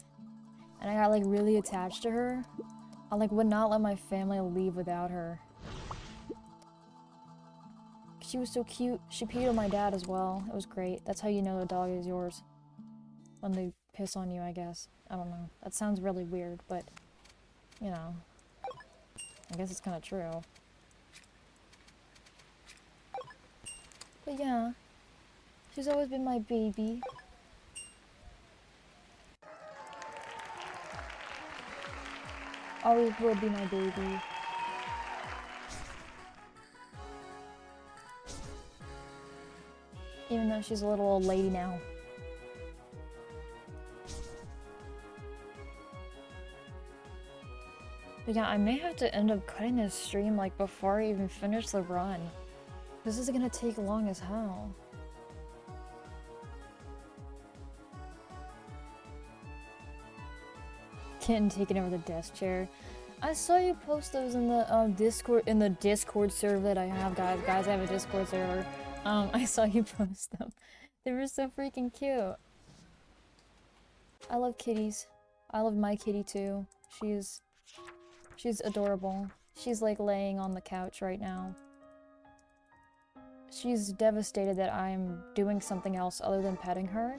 and I got like really attached to her. I like would not let my family leave without her. She was so cute. She peed on my dad as well. It was great. That's how you know a dog is yours. When they piss on you, I guess. I don't know. That sounds really weird, but you know. I guess it's kind of true. But yeah. She's always been my baby. Always will be my baby. Even though she's a little old lady now. But yeah, I may have to end up cutting this stream like before I even finish the run. This is gonna take long as hell. Kitten taking over the desk chair. I saw you post those in the Discord server that I have, guys. Guys, I have a Discord server. I saw you post them. They were so freaking cute. I love kitties. I love my kitty too. She's adorable. She's like laying on the couch right now. She's devastated that I'm doing something else other than petting her.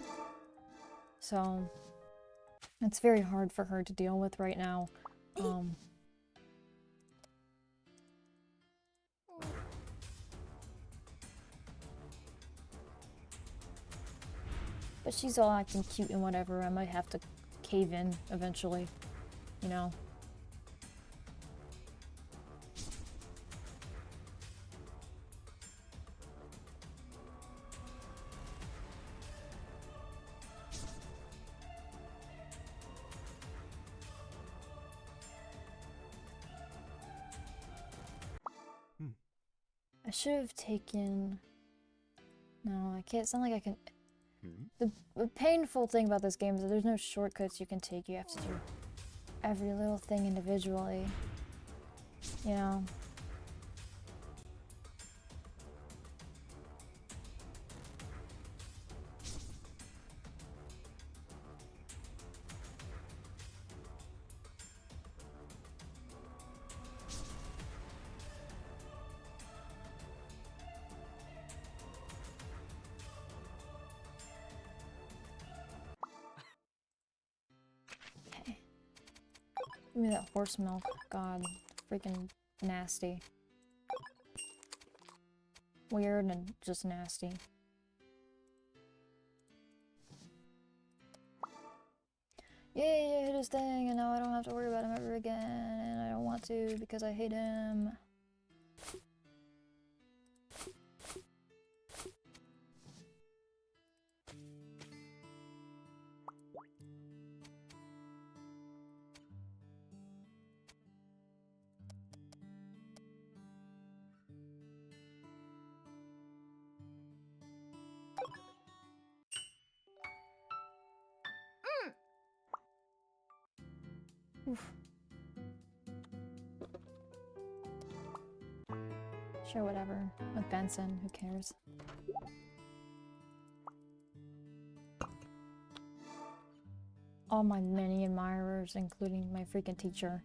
So it's very hard for her to deal with right now. But she's all acting cute and whatever. I might have to cave in eventually, you know. I should have taken... No, I can't. It's not like I can... The painful thing about this game is that there's no shortcuts you can take. You have to do every little thing individually. You know? Give me that horse milk. God, freaking nasty. Weird and just nasty. Yay, I hit his thing, and now I don't have to worry about him ever again, and I don't want to because I hate him. Oof. Sure, whatever. With Benson, who cares? All my many admirers, including my freaking teacher.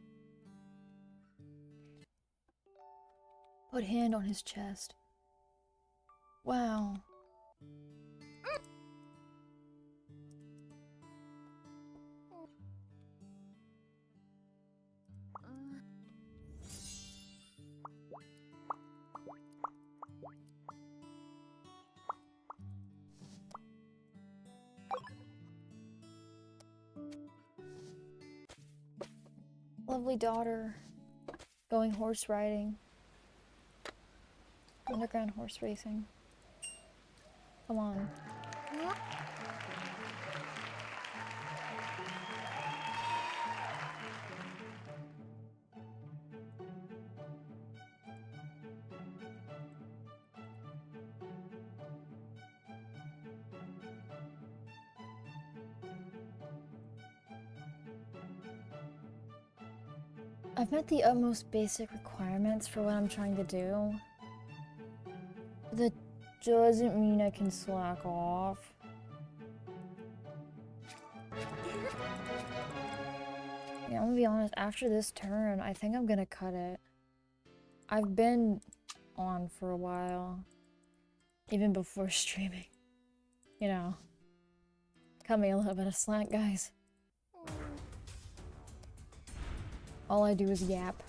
Put hand on his chest. Wow. Lovely daughter. Going horse riding. Underground horse racing. Come on. I've met the utmost basic requirements for what I'm trying to do. That doesn't mean I can slack off. Yeah, I'm gonna be honest, after this turn, I think I'm gonna cut it. I've been on for a while. Even before streaming. You know. Cut me a little bit of slack, guys. All I do is yap.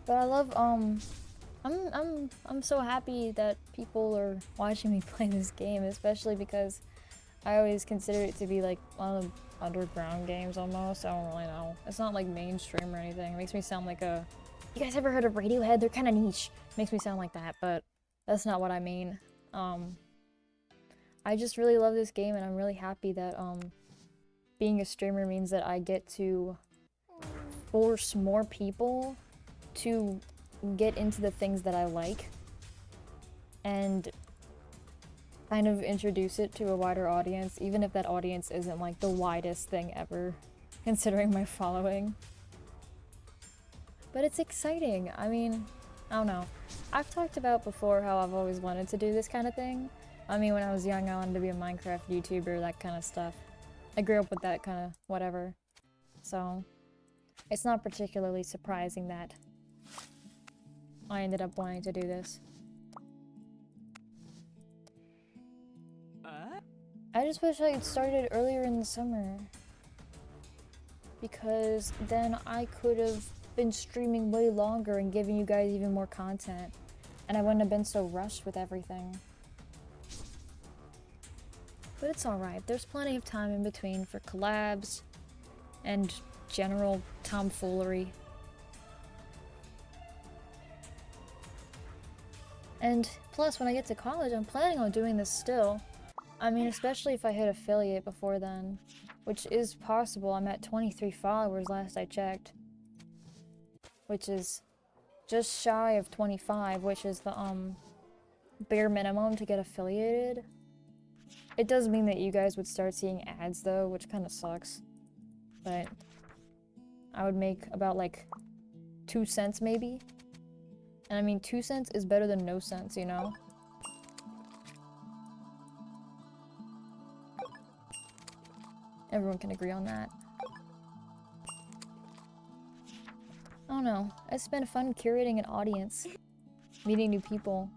But I love I'm so happy that people are watching me play this game, especially because I always consider it to be like one of the underground games almost. I don't really know. It's not like mainstream or anything. It makes me sound like a... You guys ever heard of Radiohead? They're kind of niche. Makes me sound like that, but that's not what I mean. I just really love this game, and I'm really happy that being a streamer means that I get to force more people to get into the things that I like and kind of introduce it to a wider audience, even if that audience isn't like the widest thing ever, considering my following. But it's exciting. I mean, I don't know. I've talked about before how I've always wanted to do this kind of thing. I mean, when I was young, I wanted to be a Minecraft YouTuber, that kind of stuff. I grew up with that kind of whatever. So, it's not particularly surprising that I ended up wanting to do this. I just wish I had started earlier in the summer. Because then I could have been streaming way longer and giving you guys even more content. And I wouldn't have been so rushed with everything. But it's alright, there's plenty of time in between for collabs and general tomfoolery. And plus, when I get to college, I'm planning on doing this still. I mean, especially if I hit affiliate before then, which is possible. I'm at 23 followers last I checked, which is just shy of 25, which is the bare minimum to get affiliated. It does mean that you guys would start seeing ads though, which kind of sucks. But I would make about like 2 cents maybe. And I mean, 2 cents is better than no cents, you know? Everyone can agree on that. I don't know. It's been fun curating an audience. Meeting new people.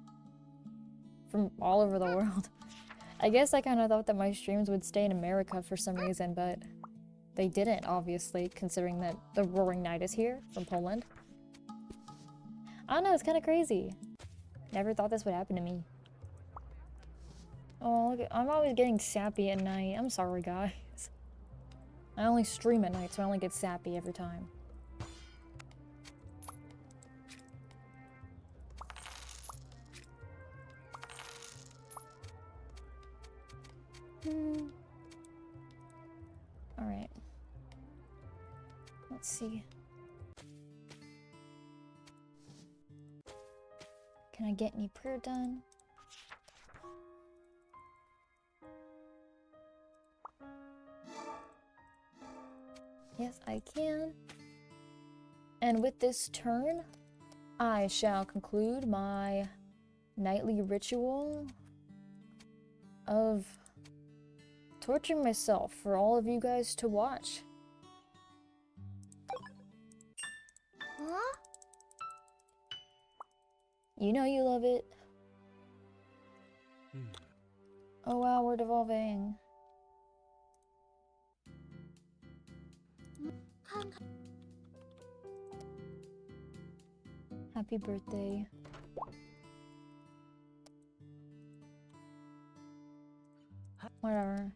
From all over the world. I guess I kind of thought that my streams would stay in America for some reason, but they didn't, obviously, considering that the Roaring Knight is here from Poland. I don't know, it's kind of crazy. Never thought this would happen to me. Oh, look, I'm always getting sappy at night. I'm sorry, guys. I only stream at night, so I only get sappy every time. Alright. Let's see. Can I get any prayer done? Yes, I can. And with this turn, I shall conclude my nightly ritual of torturing myself for all of you guys to watch. Huh? You know you love it. Oh wow, we're devolving. Happy birthday. Whatever.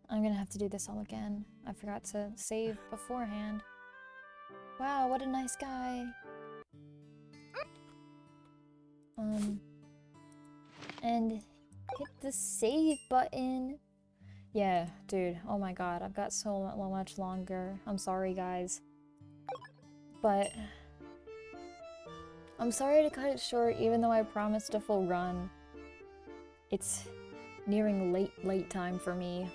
I'm gonna have to do this all again. I forgot to save beforehand. Wow, what a nice guy. And hit the save button. Yeah, dude. Oh my god, I've got so much longer. I'm sorry, guys. But I'm sorry to cut it short, even though I promised a full run. It's nearing late time for me.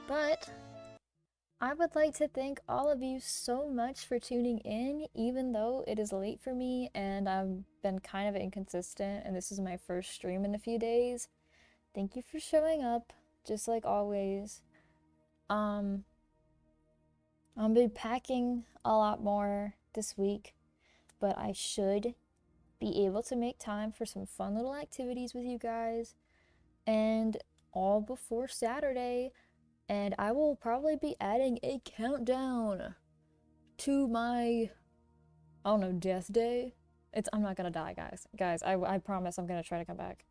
But I would like to thank all of you so much for tuning in, even though it is late for me and I've been kind of inconsistent and this is my first stream in a few days. Thank you for showing up, just like always. I'll be packing a lot more this week, but I should be able to make time for some fun little activities with you guys, and all before Saturday. And I will probably be adding a countdown to my, I don't know, death day. I'm not gonna die, guys. Guys, I promise I'm gonna try to come back.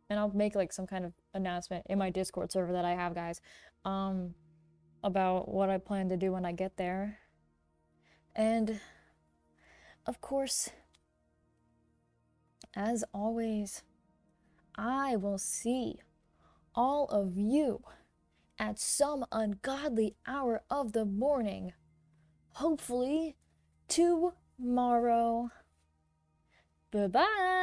And I'll make like some kind of announcement in my Discord server that I have, guys, about what I plan to do when I get there. And of course, as always, I will see all of you at some ungodly hour of the morning. Hopefully tomorrow. Bye-bye.